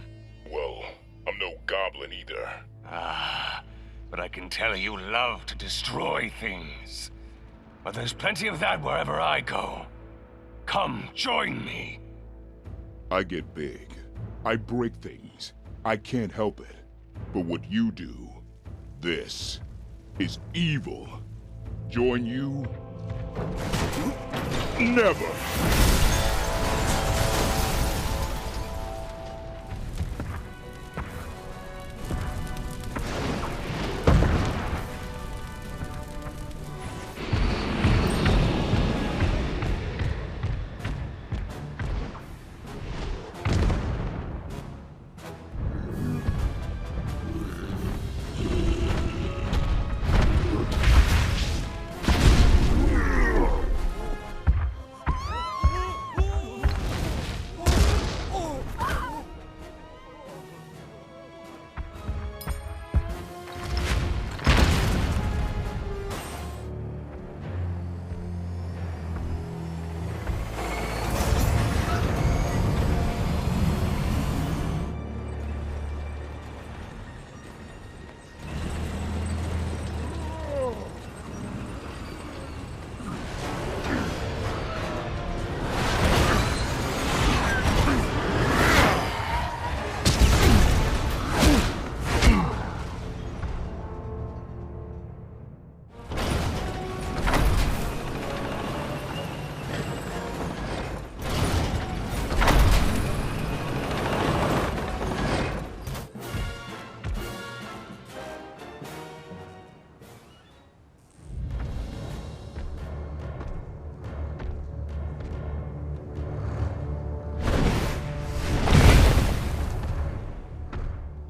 Well, I'm no goblin either. Ah, but I can tell you love to destroy things. But there's plenty of that wherever I go. Come, join me. I get big. I break things. I can't help it. But what you do, this, is evil. Join you? Never!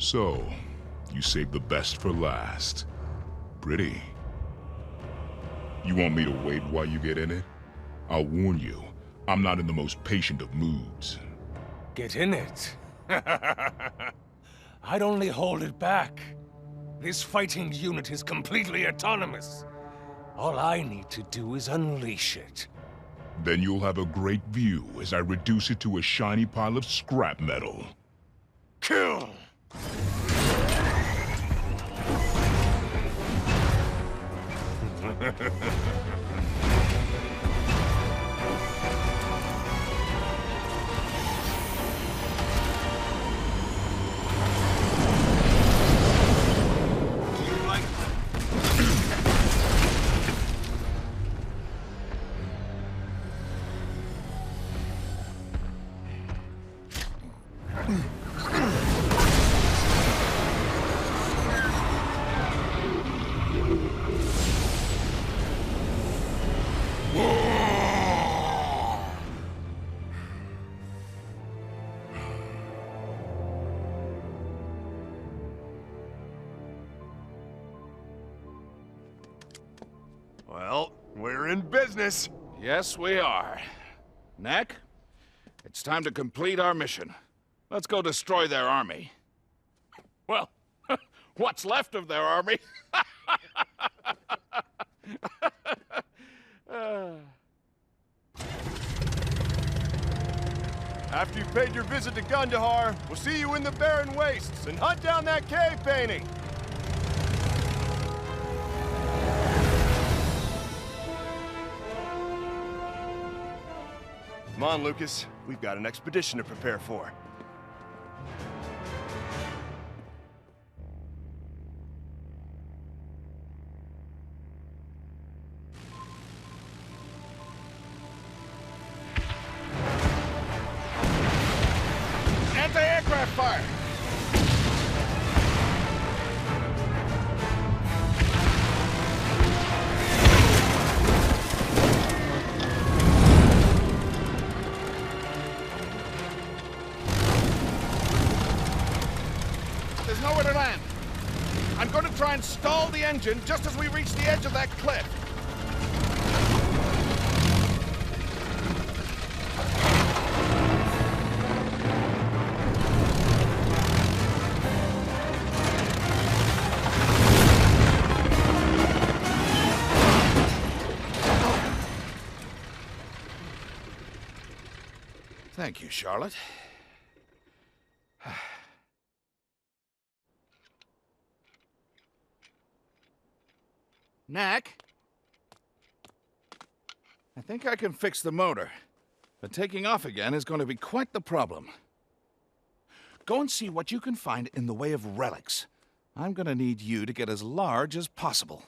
So, you saved the best for last. Pretty. You want me to wait while you get in it? I'll warn you, I'm not in the most patient of moods. Get in it? I'd only hold it back. This fighting unit is completely autonomous. All I need to do is unleash it. Then you'll have a great view as I reduce it to a shiny pile of scrap metal. Kill! Well, we're in business. Yes, we are. Knack, it's time to complete our mission. Let's go destroy their army. Well, what's left of their army? After you've paid your visit to Kandahar, we'll see you in the barren wastes and hunt down that cave painting. Come on, Lucas. We've got an expedition to prepare for. Anti-aircraft fire! try and stall the engine just as we reach the edge of that cliff. Thank you, Charlotte. Knack? I think I can fix the motor, but taking off again is going to be quite the problem. Go and see what you can find in the way of relics. I'm going to need you to get as large as possible.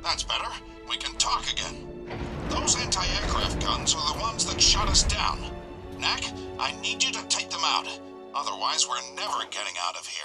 That's better. We can talk again. Those anti-aircraft guns are the ones that shot us down. Knack, I need you to take them out. Otherwise, we're never getting out of here.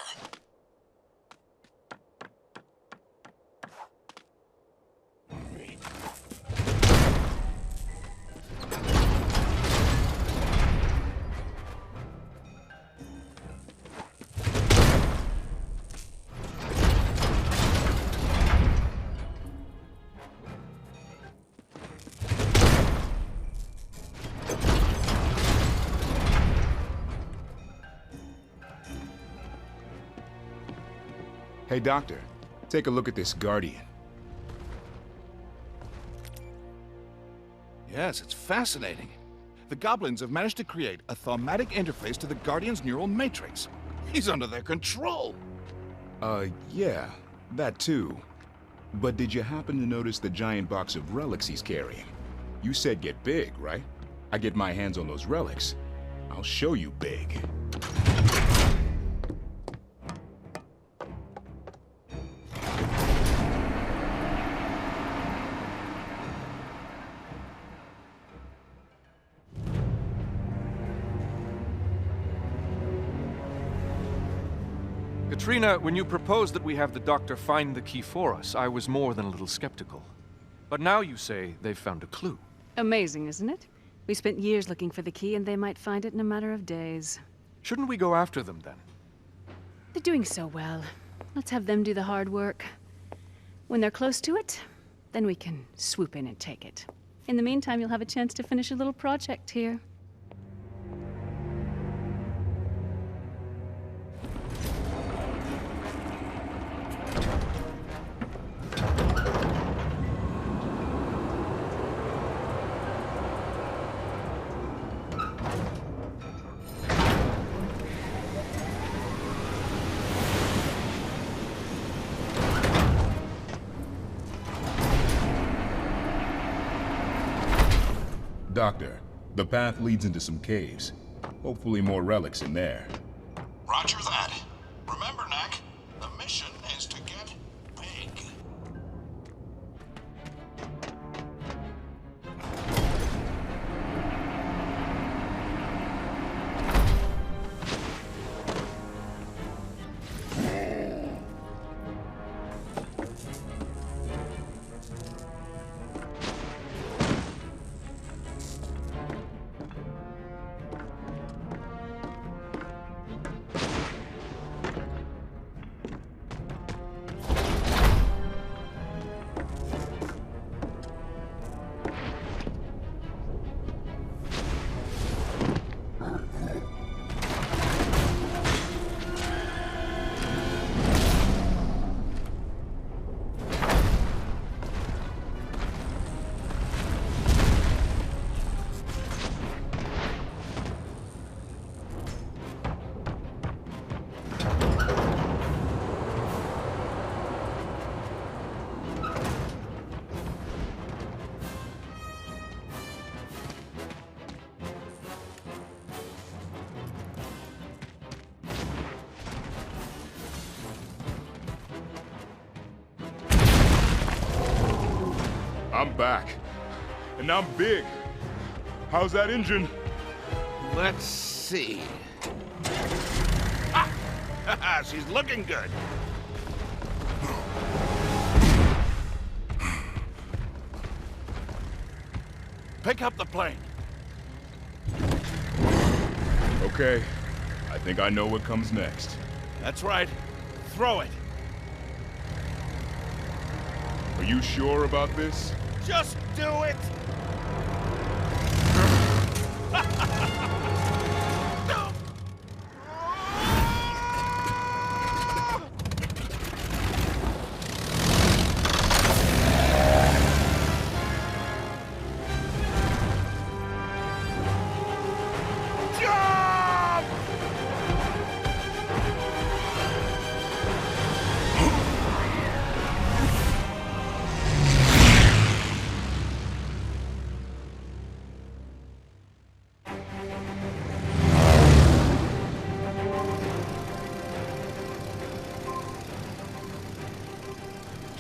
Hey, Doctor, take a look at this Guardian. Yes, it's fascinating. The Goblins have managed to create a thaumatic interface to the Guardian's neural matrix. He's under their control. Yeah, that too. But did you happen to notice the giant box of relics he's carrying? You said get big, right? I get my hands on those relics. I'll show you big. Katrina, when you proposed that we have the doctor find the key for us, I was more than a little skeptical. But now you say they've found a clue. Amazing, isn't it? We spent years looking for the key, and they might find it in a matter of days. Shouldn't we go after them, then? They're doing so well. Let's have them do the hard work. When they're close to it, then we can swoop in and take it. In the meantime, you'll have a chance to finish a little project here. Doctor, the path leads into some caves. Hopefully more relics in there. Roger that. Remember, Knack, the mission is to get big. I'm back. And I'm big. How's that engine? Let's see. Ah! She's looking good. Pick up the plane. Okay. I think I know what comes next. That's right. Throw it. Are you sure about this? Just do it!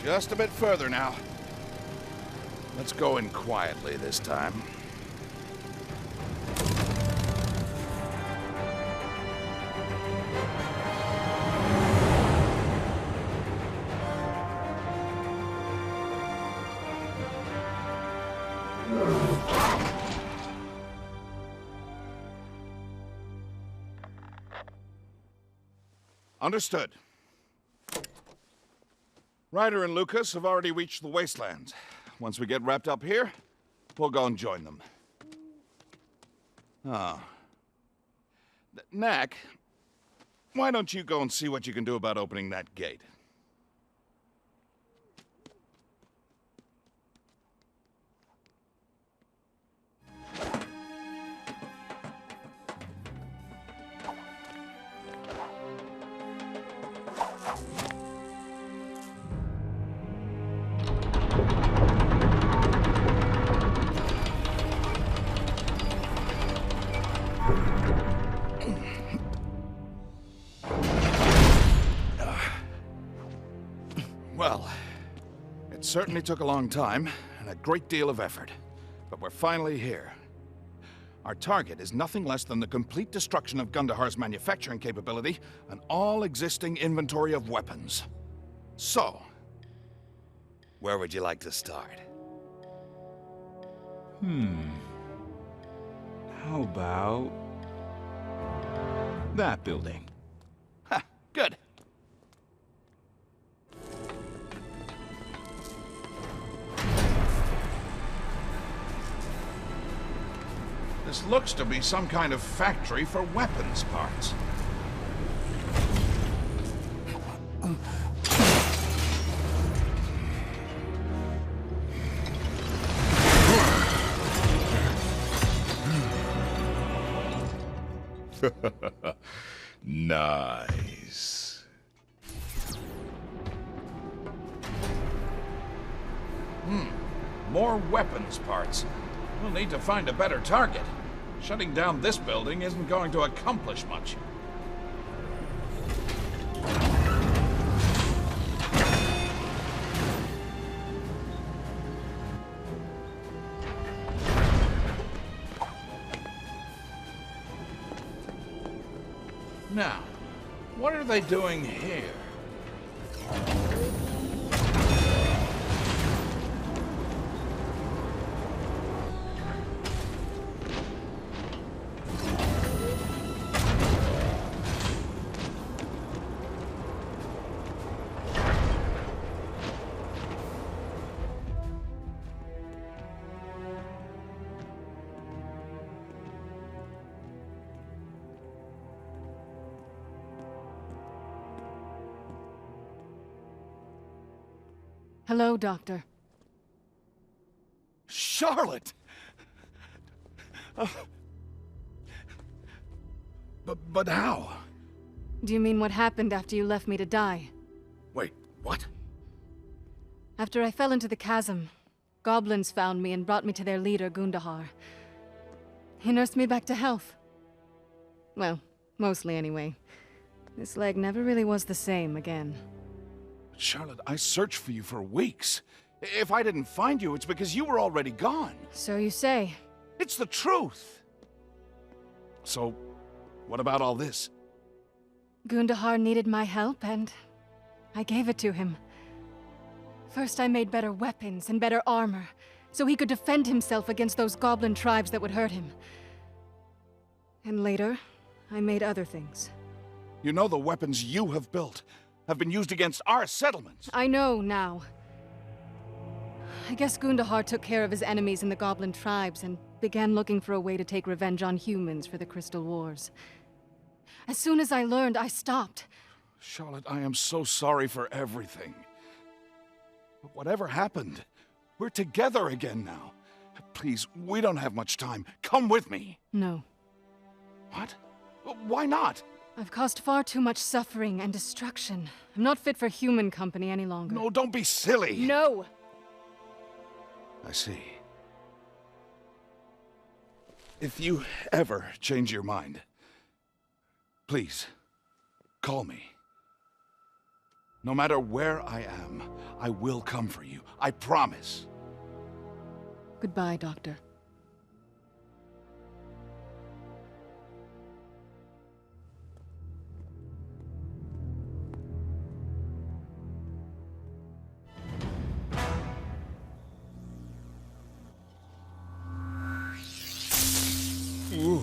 Just a bit further now. Let's go in quietly this time. Understood. Ryder and Lucas have already reached the wastelands. Once we get wrapped up here, we'll go and join them. Ah. Knack, why don't you go and see what you can do about opening that gate? Well, it certainly took a long time and a great deal of effort, but we're finally here. Our target is nothing less than the complete destruction of Kandahar's manufacturing capability and all existing inventory of weapons. So, where would you like to start? How about that building? Ha! Good. This looks to be some kind of factory for weapons parts. Nice. More weapons parts. We'll need to find a better target. Shutting down this building isn't going to accomplish much. Now, what are they doing here? Hello, Doctor. Charlotte! But how? Do you mean what happened after you left me to die? Wait, what? After I fell into the chasm, goblins found me and brought me to their leader, Kandahar. He nursed me back to health. Well, mostly anyway. This leg never really was the same again. Charlotte, I searched for you for weeks. If I didn't find you, it's because you were already gone. So you say. It's the truth. So, what about all this? Kandahar needed my help, and I gave it to him. First, I made better weapons and better armor, so he could defend himself against those goblin tribes that would hurt him. And later, I made other things. You know the weapons you have built have been used against our settlements. I know now. I guess Kandahar took care of his enemies in the goblin tribes and began looking for a way to take revenge on humans for the Crystal Wars. As soon as I learned, I stopped. Charlotte, I am so sorry for everything. But whatever happened, we're together again now. Please, we don't have much time. Come with me. No. What? Why not? I've caused far too much suffering and destruction. I'm not fit for human company any longer. No, don't be silly. No! I see. If you ever change your mind, please, call me. No matter where I am, I will come for you. I promise. Goodbye, Doctor. Ooh.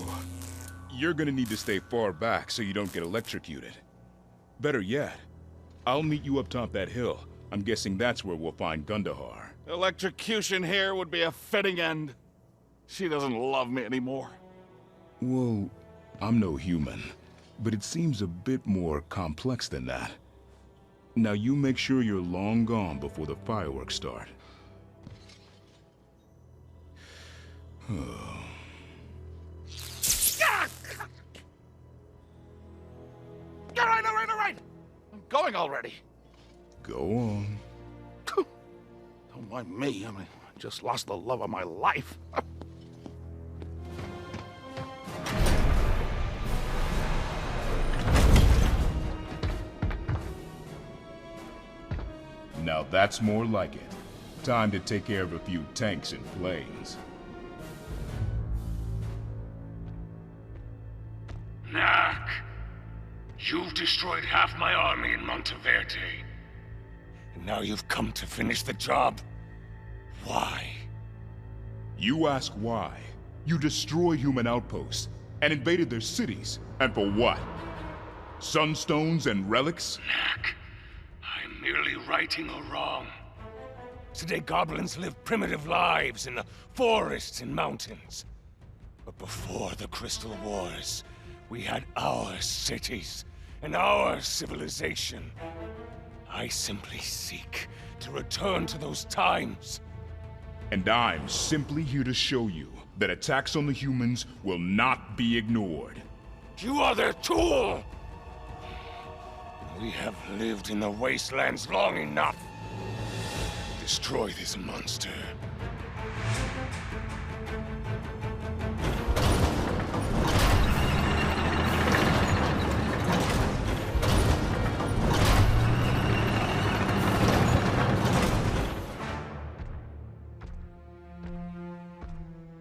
You're gonna need to stay far back so you don't get electrocuted. Better yet, I'll meet you up top that hill. I'm guessing that's where we'll find Kandahar. Electrocution here would be a fitting end. She doesn't love me anymore. Well, I'm no human, but it seems a bit more complex than that. Now you make sure you're long gone before the fireworks start. All right. I'm going already. Go on. Don't mind me. I just lost the love of my life. Now that's more like it. Time to take care of a few tanks and planes. Knack, you've destroyed half my army in Monteverde. And now you've come to finish the job. Why? You ask why. You destroyed human outposts and invaded their cities. And for what? Sunstones and relics? Knack, I'm merely righting a wrong. Today goblins live primitive lives in the forests and mountains. But before the Crystal Wars, we had our cities and our civilization. I simply seek to return to those times. And I'm simply here to show you that attacks on the humans will not be ignored. You are their tool! We have lived in the wastelands long enough. Destroy this monster.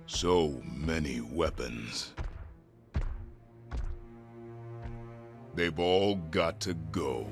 So many weapons. They've all got to go.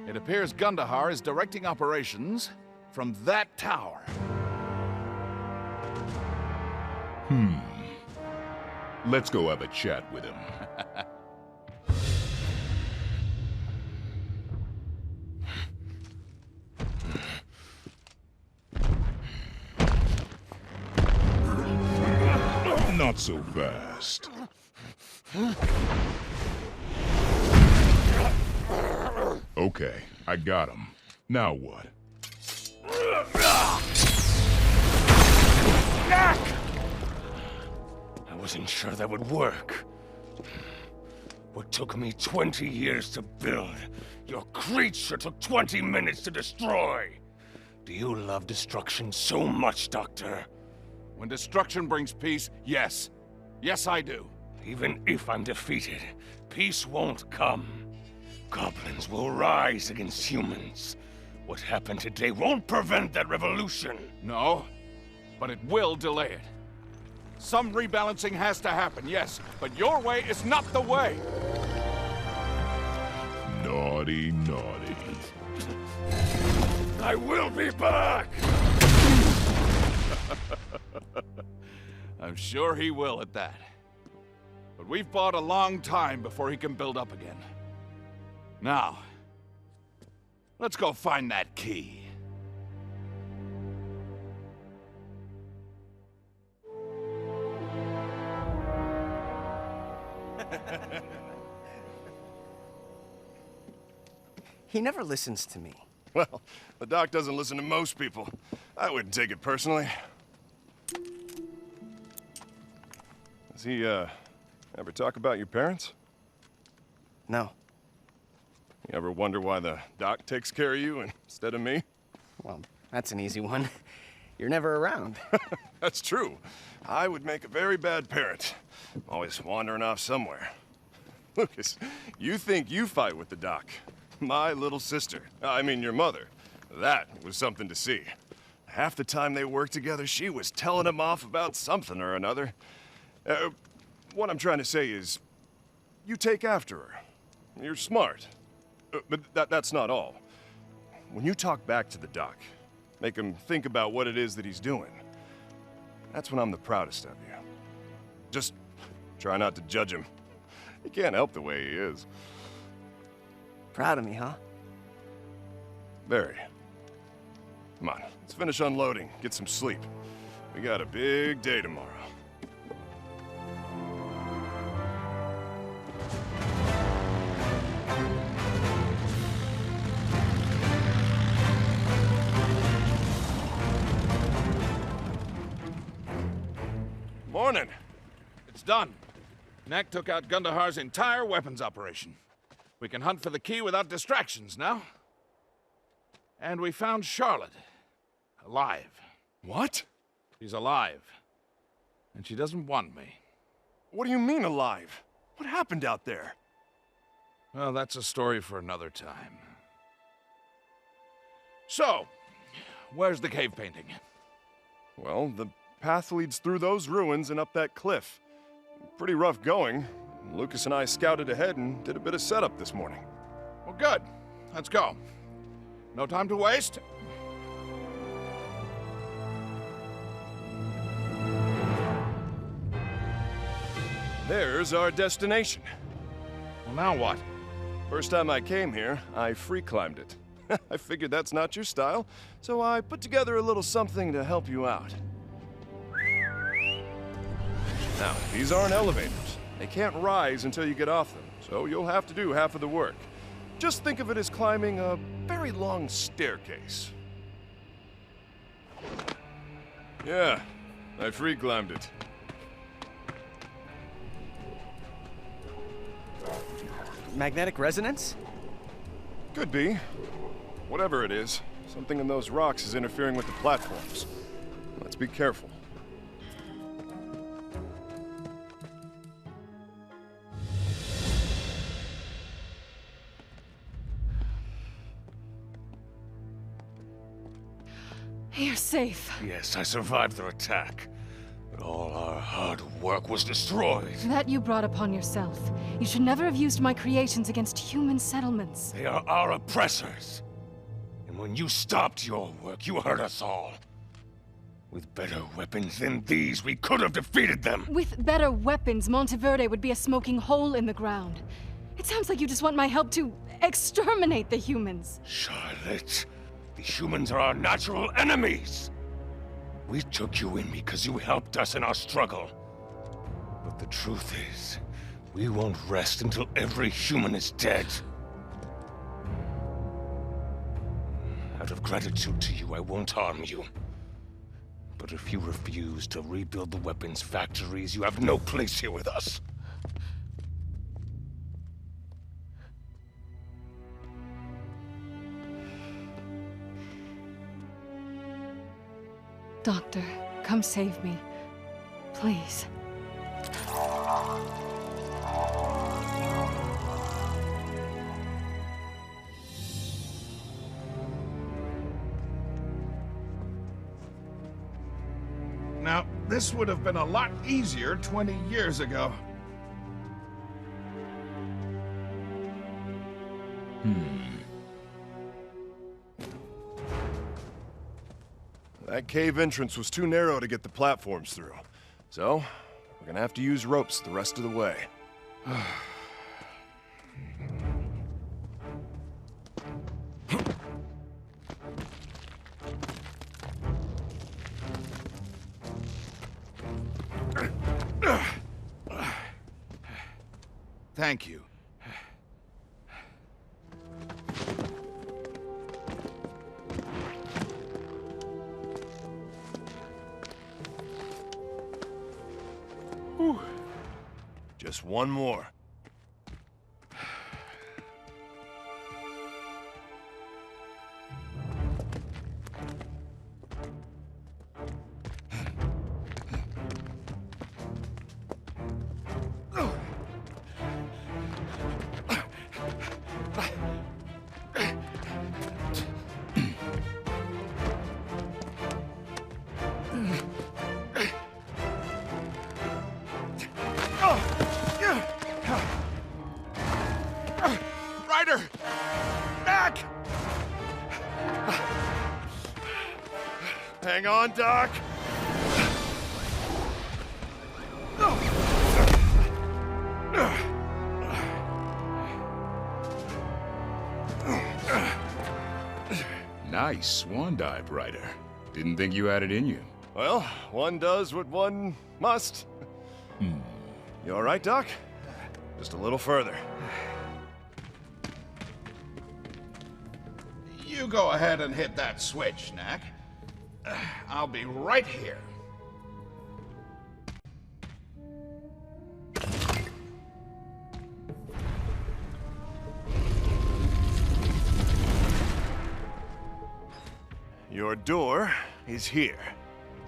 It appears Kandahar is directing operations from that tower. Let's go have a chat with him. Not so fast. Okay, I got him. Now what? Knack! I wasn't sure that would work. What took me 20 years to build, your creature took 20 minutes to destroy. Do you love destruction so much, Doctor? When destruction brings peace, yes. Yes, I do. Even if I'm defeated, peace won't come. Goblins will rise against humans. What happened today won't prevent that revolution. No, but it will delay it. Some rebalancing has to happen, yes, but your way is not the way. Naughty, naughty. I will be back! I'm sure he will at that. But we've bought a long time before he can build up again. Now, let's go find that key. He never listens to me. Well, the doc doesn't listen to most people. I wouldn't take it personally. Does he, ever talk about your parents? No. You ever wonder why the doc takes care of you instead of me? Well, that's an easy one. You're never around. That's true. I would make a very bad parent. Always wandering off somewhere. Lucas, you think you fight with the doc. My little sister. I mean, your mother. That was something to see. Half the time they worked together, she was telling him off about something or another. What I'm trying to say is, you take after her. You're smart. But that's not all. When you talk back to the doc, make him think about what it is that he's doing, that's when I'm the proudest of you. Just try not to judge him. You can't help the way he is. Proud of me, huh? Very. Come on, let's finish unloading, get some sleep. We got a big day tomorrow. Morning. It's done. Knack took out Kandahar's entire weapons operation. We can hunt for the key without distractions now. And we found Charlotte. Alive. What? She's alive. And she doesn't want me. What do you mean alive? What happened out there? Well, that's a story for another time. So, where's the cave painting? Well, the path leads through those ruins and up that cliff. Pretty rough going. Lucas and I scouted ahead and did a bit of setup this morning. Well, good. Let's go. No time to waste. There's our destination. Well, now what? First time I came here, I free climbed it. I figured that's not your style, so I put together a little something to help you out. Now, these aren't elevators. They can't rise until you get off them, so you'll have to do half of the work. Just think of it as climbing a very long staircase. Yeah, I free climbed it. Magnetic resonance? Could be. Whatever it is, something in those rocks is interfering with the platforms. Let's be careful. You're safe. Yes, I survived their attack. But all our hard work was destroyed. That you brought upon yourself. You should never have used my creations against human settlements. They are our oppressors. And when you stopped your work, you hurt us all. With better weapons than these, we could have defeated them. With better weapons, Monteverde would be a smoking hole in the ground. It sounds like you just want my help to exterminate the humans. Charlotte, the humans are our natural enemies. We took you in because you helped us in our struggle. But the truth is, we won't rest until every human is dead. At Out of gratitude to you, I won't harm you. But if you refuse to rebuild the weapons factories, you have no place here with us. Doctor, come save me. Please. Now, this would have been a lot easier 20 years ago. That cave entrance was too narrow to get the platforms through. So, we're gonna have to use ropes the rest of the way. Thank you. Just one more. Ryder! Knack! Hang on, Doc. Nice swan dive, Ryder. Didn't think you had it in you. Well, one does what one must. You all right, Doc? Just a little further. You go ahead and hit that switch, Knack. I'll be right here. Your door is here.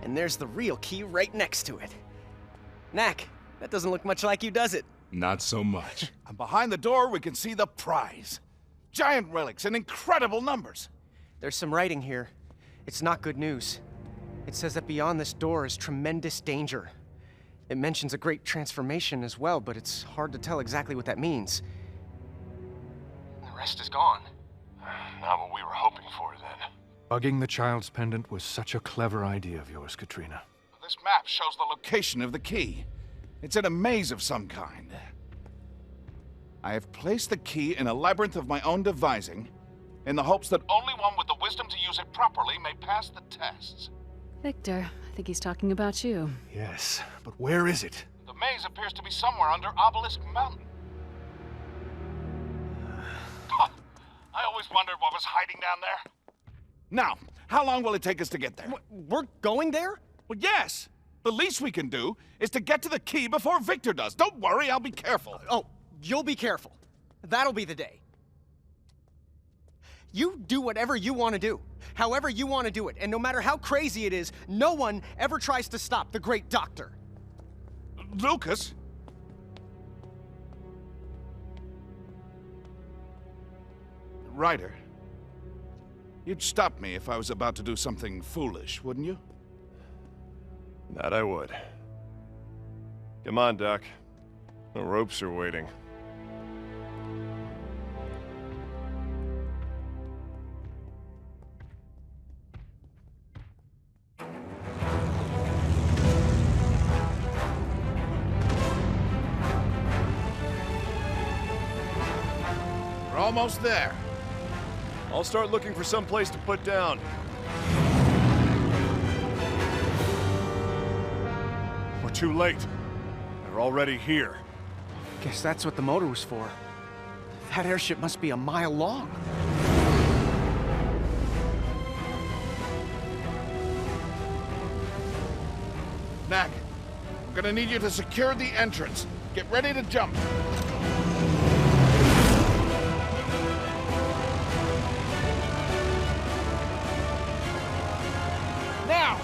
And there's the real key right next to it. Knack, that doesn't look much like you, does it? Not so much. And behind the door, we can see the prize. Giant relics in incredible numbers. There's some writing here. It's not good news. It says that beyond this door is tremendous danger. It mentions a great transformation as well, but it's hard to tell exactly what that means. The rest is gone. Not what we were hoping for, then. Bugging the child's pendant was such a clever idea of yours, Katrina. This map shows the location of the key. It's in a maze of some kind. I have placed the key in a labyrinth of my own devising, in the hopes that only one with the wisdom to use it properly may pass the tests. Victor, I think he's talking about you. Yes, but where is it? The maze appears to be somewhere under Obelisk Mountain. I always wondered what was hiding down there. Now, how long will it take us to get there? We're going there? Well, yes. The least we can do is to get to the key before Victor does. Don't worry, I'll be careful. Oh, you'll be careful. That'll be the day. You do whatever you want to do, however you want to do it, and no matter how crazy it is, no one ever tries to stop the great doctor. Lucas? Ryder, you'd stop me if I was about to do something foolish, wouldn't you? That I would. Come on, Doc. The ropes are waiting. We're almost there. I'll start looking for some place to put down. We're too late. They're already here. Guess that's what the motor was for. That airship must be a mile long. Knack, I'm gonna need you to secure the entrance. Get ready to jump. Now!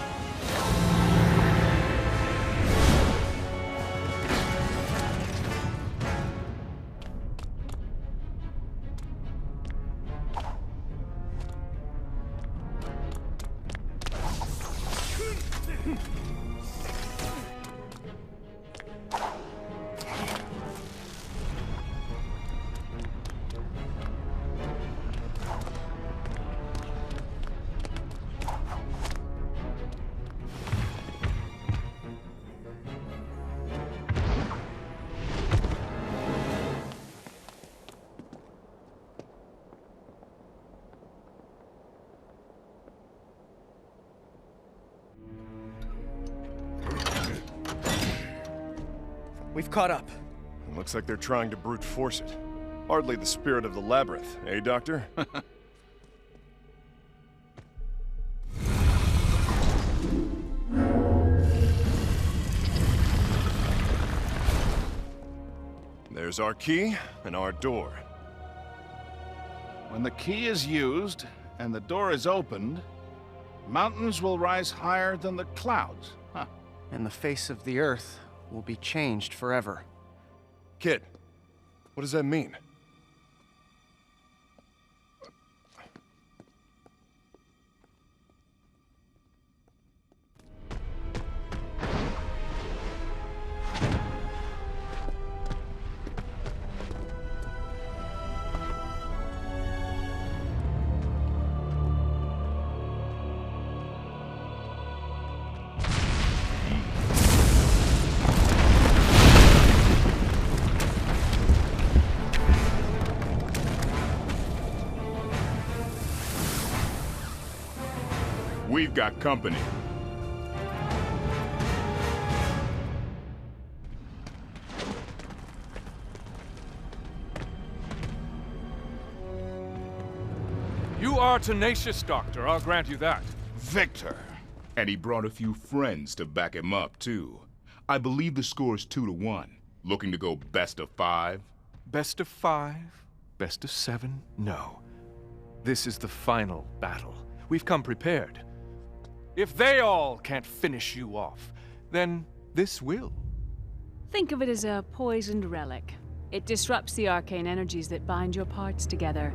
We've caught up. It looks like they're trying to brute force it. Hardly the spirit of the labyrinth, eh, Doctor? There's our key and our door. When the key is used and the door is opened, mountains will rise higher than the clouds. Huh. And the face of the earth will be changed forever. Kid, what does that mean? We've got company. You are tenacious, Doctor. I'll grant you that. Victor. And he brought a few friends to back him up, too. I believe the score's 2-1. Looking to go best of 5? Best of 5? Best of 7? No. This is the final battle. We've come prepared. If they all can't finish you off, then this will. Think of it as a poisoned relic. It disrupts the arcane energies that bind your parts together.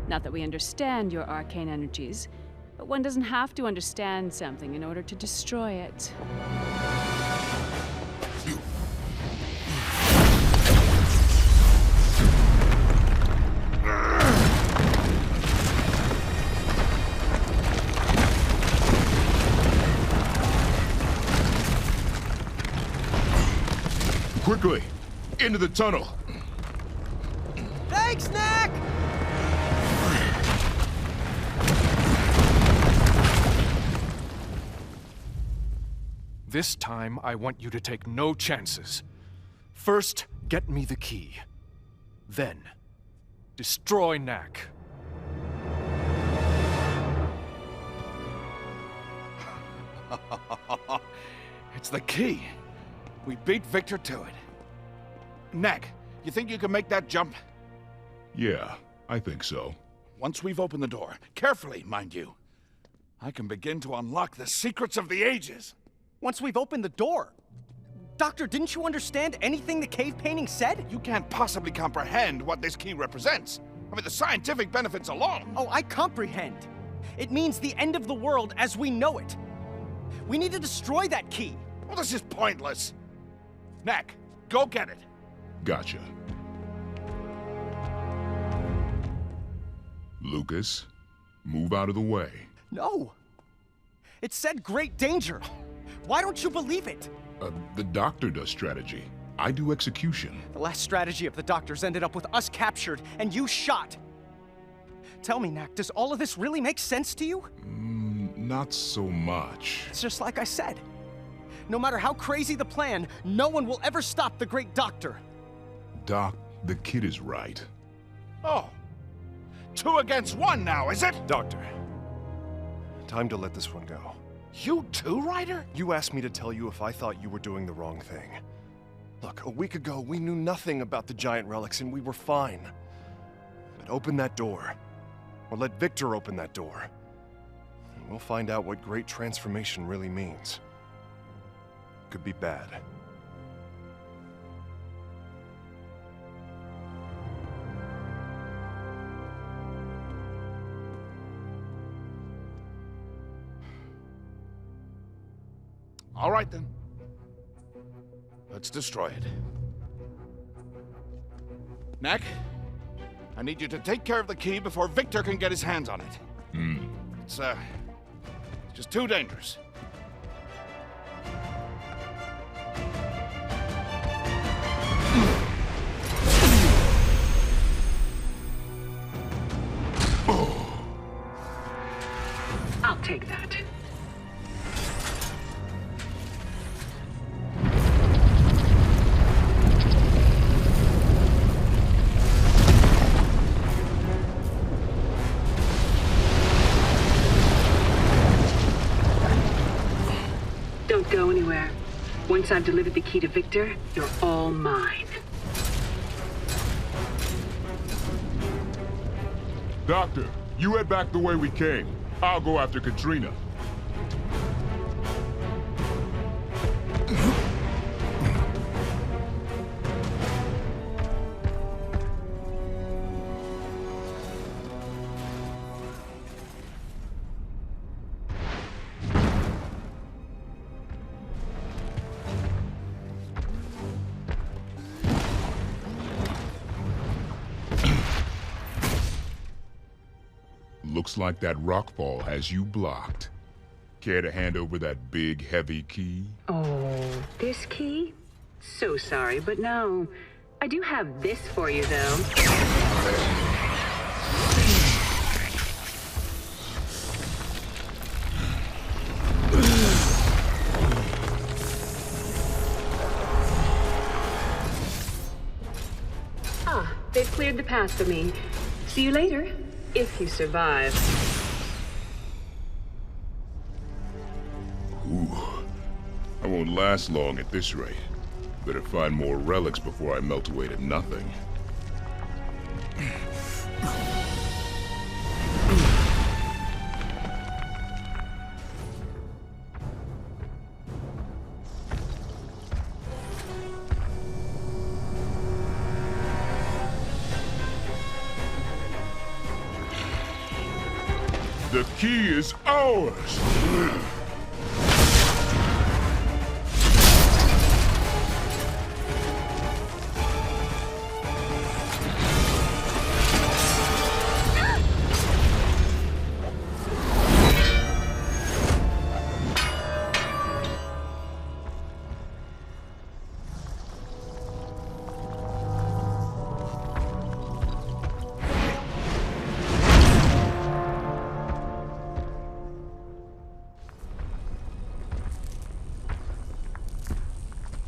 Not that we understand your arcane energies, but one doesn't have to understand something in order to destroy it. Quickly! Into the tunnel! Thanks, Knack! This time, I want you to take no chances. First, get me the key. Then, destroy Knack. It's the key. We beat Victor to it. Knack, you think you can make that jump? Yeah, I think so. Once we've opened the door, carefully, mind you, I can begin to unlock the secrets of the ages. Once we've opened the door. Doctor, didn't you understand anything the cave painting said? You can't possibly comprehend what this key represents. I mean, the scientific benefits alone. Oh, I comprehend. It means the end of the world as we know it. We need to destroy that key. Well, this is pointless. Knack, go get it. Gotcha. Lucas, move out of the way. No. It said great danger. Why don't you believe it? The doctor does strategy. I do execution. The last strategy of the doctors ended up with us captured and you shot. Tell me, Knack, does all of this really make sense to you? Not so much. It's just like I said. No matter how crazy the plan, no one will ever stop the great doctor. Doc, the kid is right. Oh. 2 against 1 now, is it? Doctor, time to let this one go. You too, Ryder? You asked me to tell you if I thought you were doing the wrong thing. Look, a week ago, we knew nothing about the giant relics and we were fine. But open that door. Or let Victor open that door. And we'll find out what great transformation really means. Could be bad. All right, then. Let's destroy it. Knack, I need you to take care of the key before Victor can get his hands on it. It's just too dangerous. I'll take that. Don't go anywhere. Once I've delivered the key to Victor, you're all mine. Doctor, you head back the way we came. I'll go after Katrina. Looks like that rockfall has you blocked. Care to hand over that big, heavy key? Oh, this key? So sorry, but no. I do have this for you, though. Ah, they've cleared the path for me. See you later. If you survive. Ooh. I won't last long at this rate. Better find more relics before I melt away to nothing. The key is ours!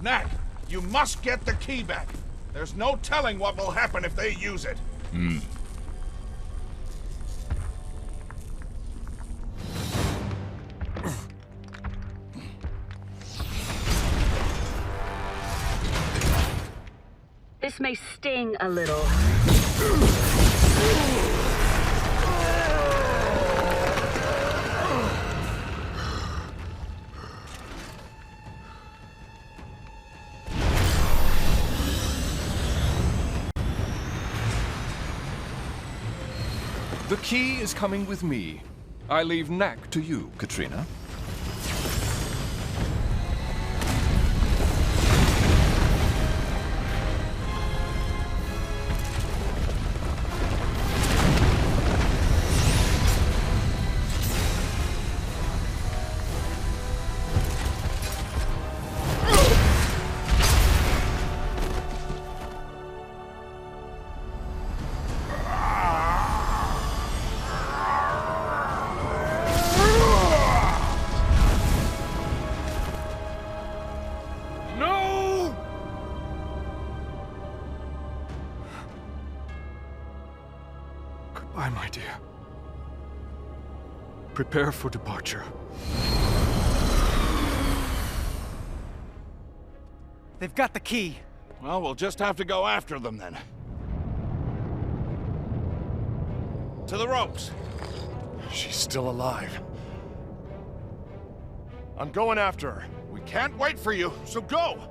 Knack, you must get the key back. There's no telling what will happen if they use it. This may sting a little. The key is coming with me. I leave Knack to you, Katrina. Goodbye, my dear. Prepare for departure. They've got the key. Well, we'll just have to go after them then. To the ropes. She's still alive. I'm going after her. We can't wait for you, so go!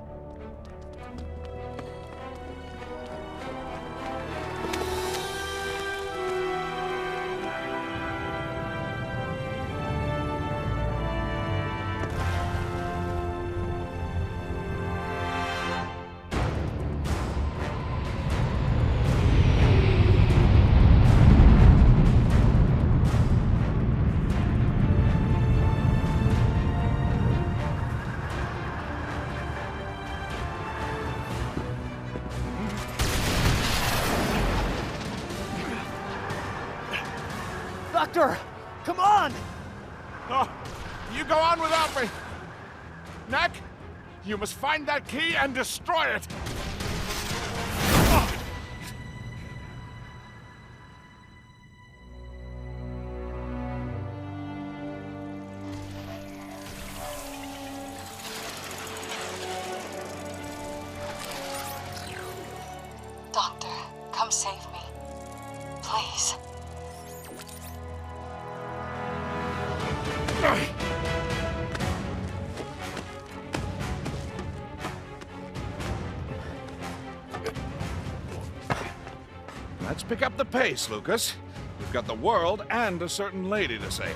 Doctor! Come on! Oh, you go on without me. Knack, you must find that key and destroy it. Doctor, come save me. Please. Let's pick up the pace, Lucas. We've got the world and a certain lady to save.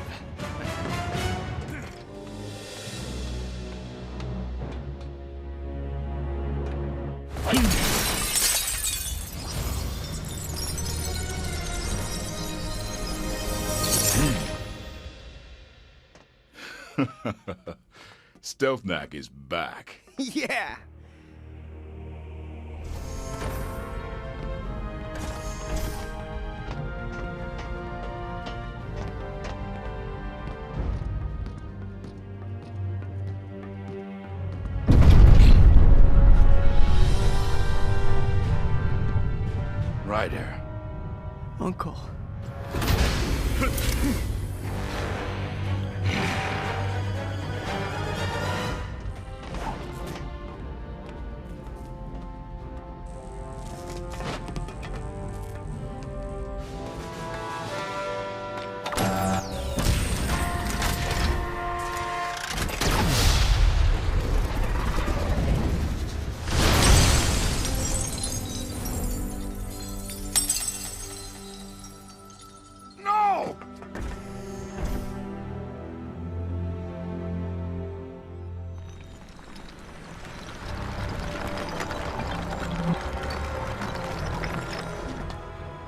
Stealth Knack is back. Yeah! Right here. Uncle.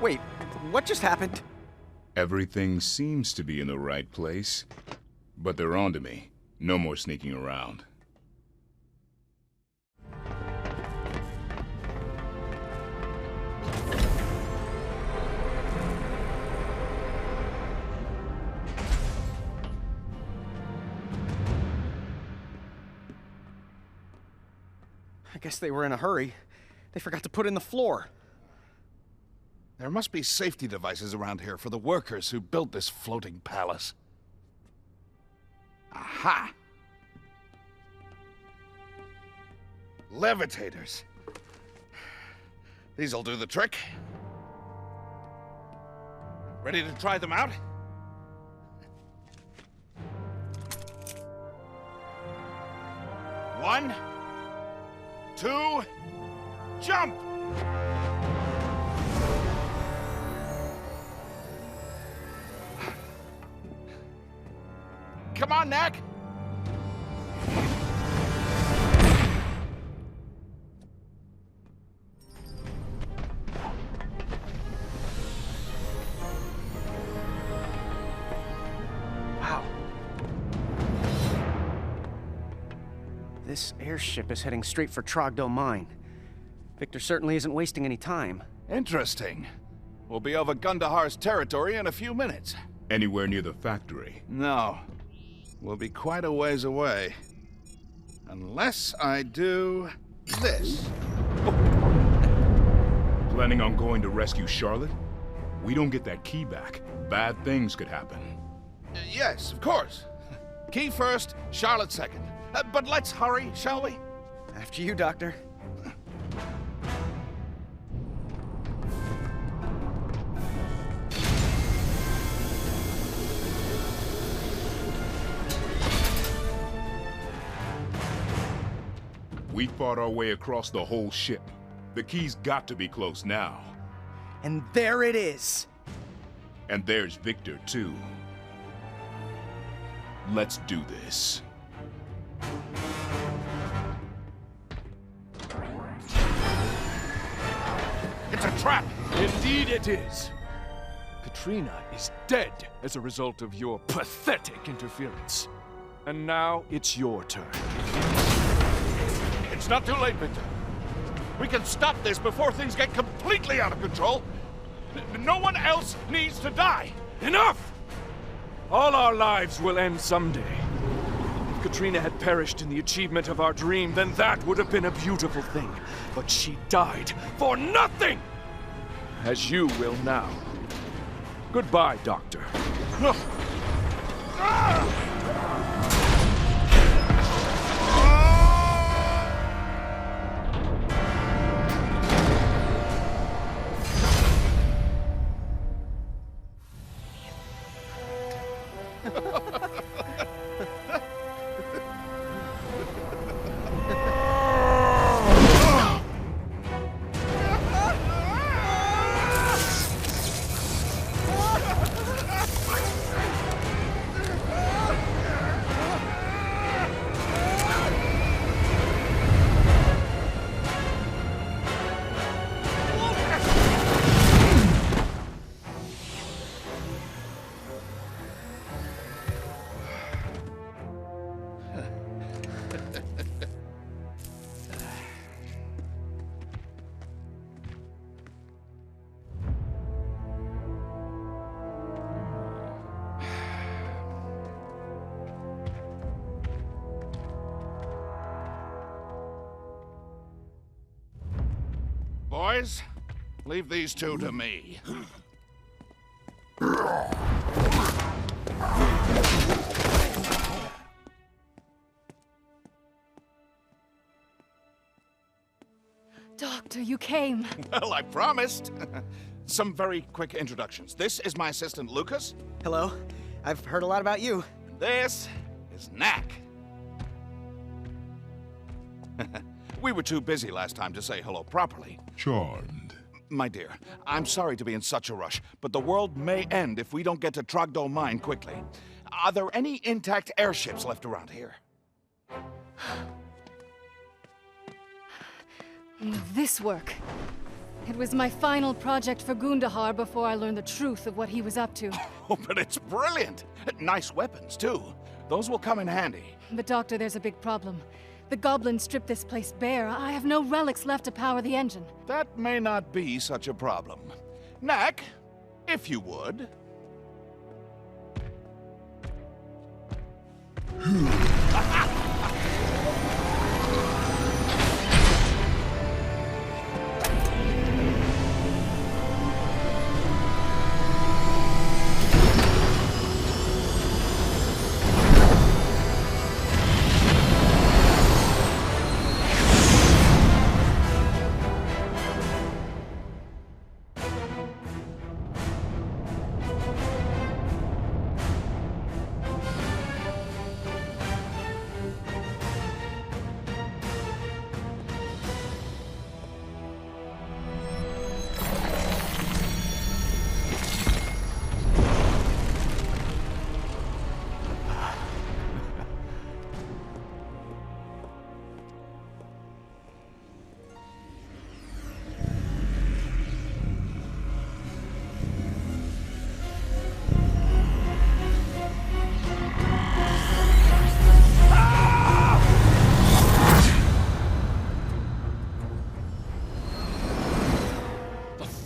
Wait, what just happened? Everything seems to be in the right place, but they're onto me. No more sneaking around. I guess they were in a hurry. They forgot to put in the floor. There must be safety devices around here for the workers who built this floating palace. Aha! Levitators. These'll do the trick. Ready to try them out? One, two, jump! Come on, Knack! Wow. This airship is heading straight for Trogdor Mine. Victor certainly isn't wasting any time. Interesting. We'll be over Kandahar's territory in a few minutes. Anywhere near the factory? No. We'll be quite a ways away. Unless I do this. Planning on going to rescue Charlotte? We don't get that key back. Bad things could happen. Yes, of course. Key first, Charlotte second. But let's hurry, shall we? After you, Doctor. We fought our way across the whole ship. The key's got to be close now. And there it is. And there's Victor, too. Let's do this. It's a trap! Indeed it is. Katrina is dead as a result of your pathetic interference. And now it's your turn. It's not too late, Victor. We can stop this before things get completely out of control. No one else needs to die. Enough! All our lives will end someday. If Katrina had perished in the achievement of our dream, then that would have been a beautiful thing. But she died for nothing! As you will now. Goodbye, Doctor. Boys, leave these two to me. Doctor, you came. Well, I promised. Some very quick introductions. This is my assistant, Lucas. Hello. I've heard a lot about you. This is Knack. We were too busy last time to say hello properly. Charmed. My dear, I'm sorry to be in such a rush, but the world may end if we don't get to Trogdor Mine quickly. Are there any intact airships left around here? Will this work? It was my final project for Kandahar before I learned the truth of what he was up to. Oh, but it's brilliant! Nice weapons, too. Those will come in handy. But Doctor, there's a big problem. The Goblin stripped this place bare. I have no relics left to power the engine. That may not be such a problem. Knack, if you would.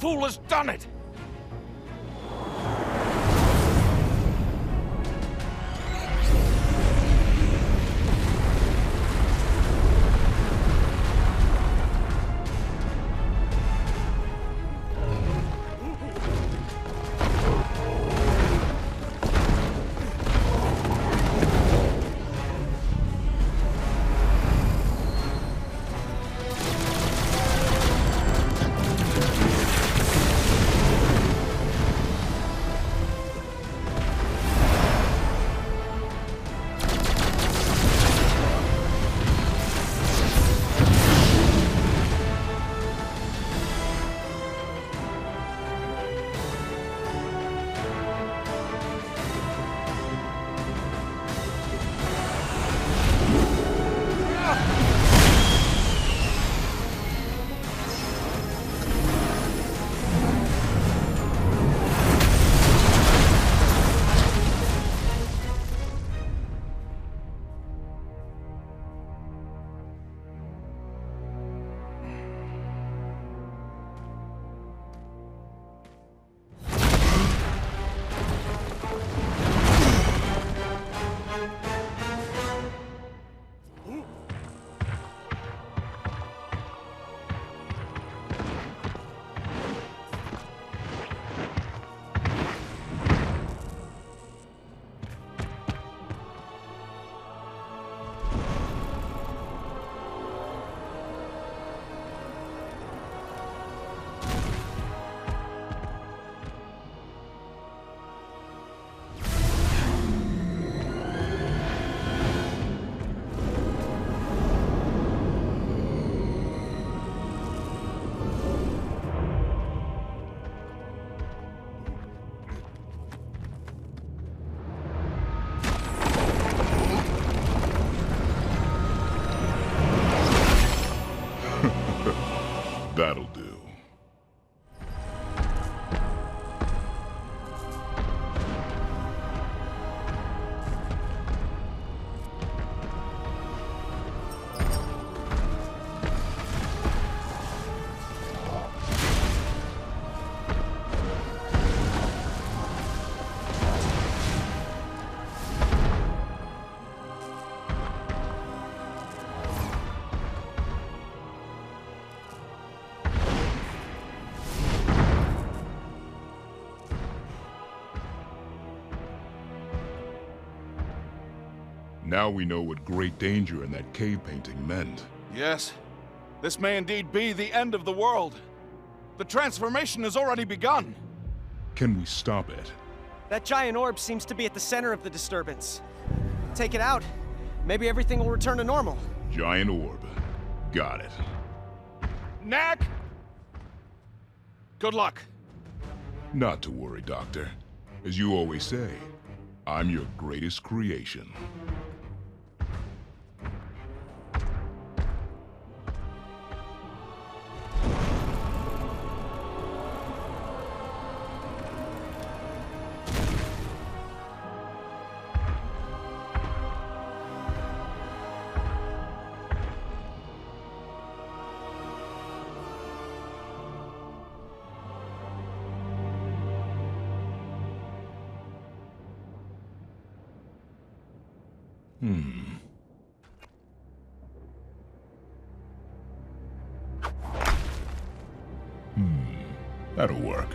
Fool has done it! Now we know what great danger in that cave painting meant. Yes, this may indeed be the end of the world. The transformation has already begun. Can we stop it? That giant orb seems to be at the center of the disturbance. Take it out. Maybe everything will return to normal. Giant orb. Got it. Knack! Good luck. Not to worry, Doctor. As you always say, I'm your greatest creation. That'll work.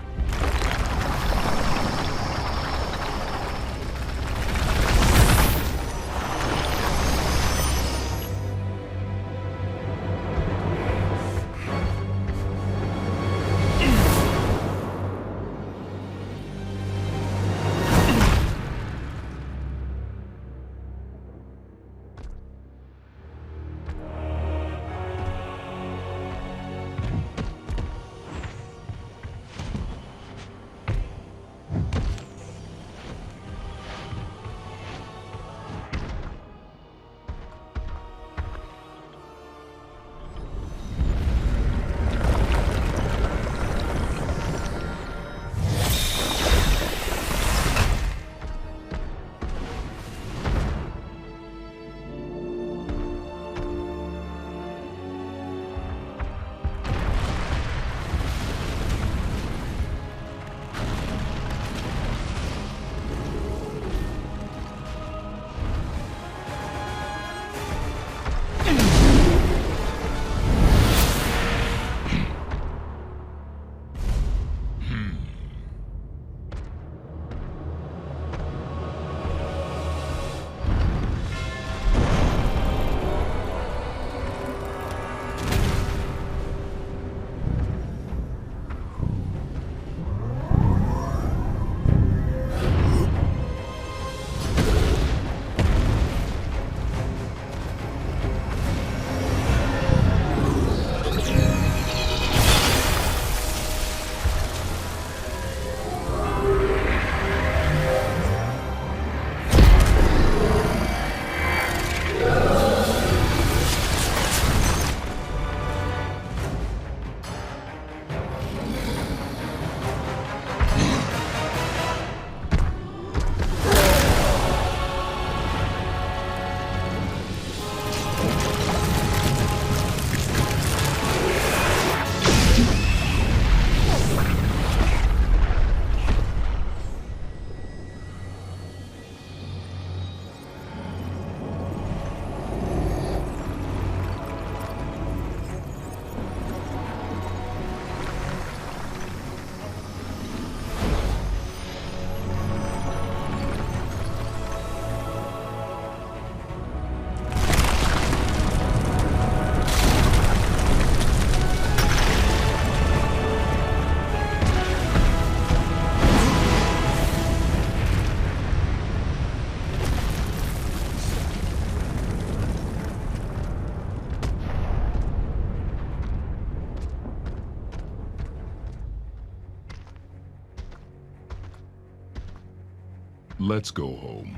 Let's go home.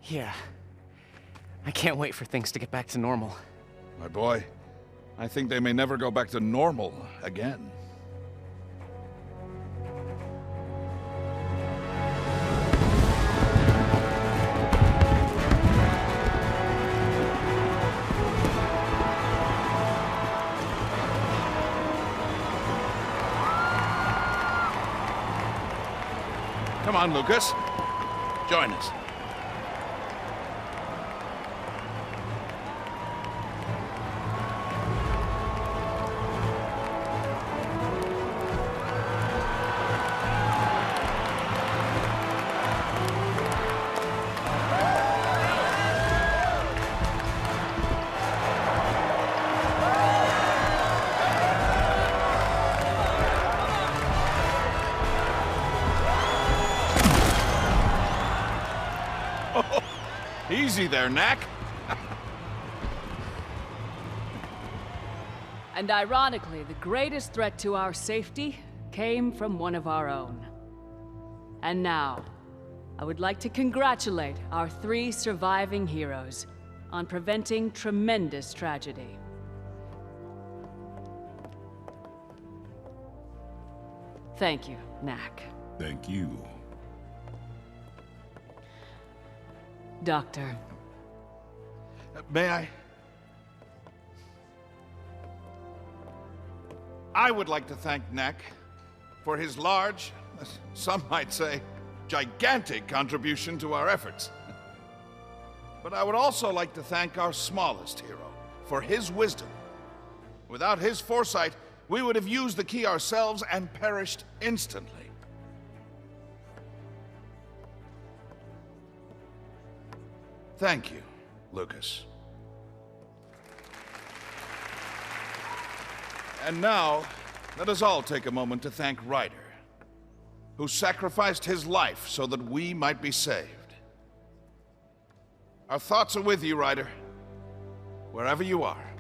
Yeah. I can't wait for things to get back to normal. My boy, I think they may never go back to normal again. Come on, Lucas. Join us. Easy there, Knack. And ironically, the greatest threat to our safety came from one of our own. And now, I would like to congratulate our 3 surviving heroes on preventing tremendous tragedy. Thank you, Knack. Thank you. Doctor. May I? I would like to thank Knack for his large, some might say, gigantic contribution to our efforts. But I would also like to thank our smallest hero for his wisdom. Without his foresight, we would have used the key ourselves and perished instantly. Thank you, Lucas. And now, let us all take a moment to thank Ryder, who sacrificed his life so that we might be saved. Our thoughts are with you, Ryder, wherever you are.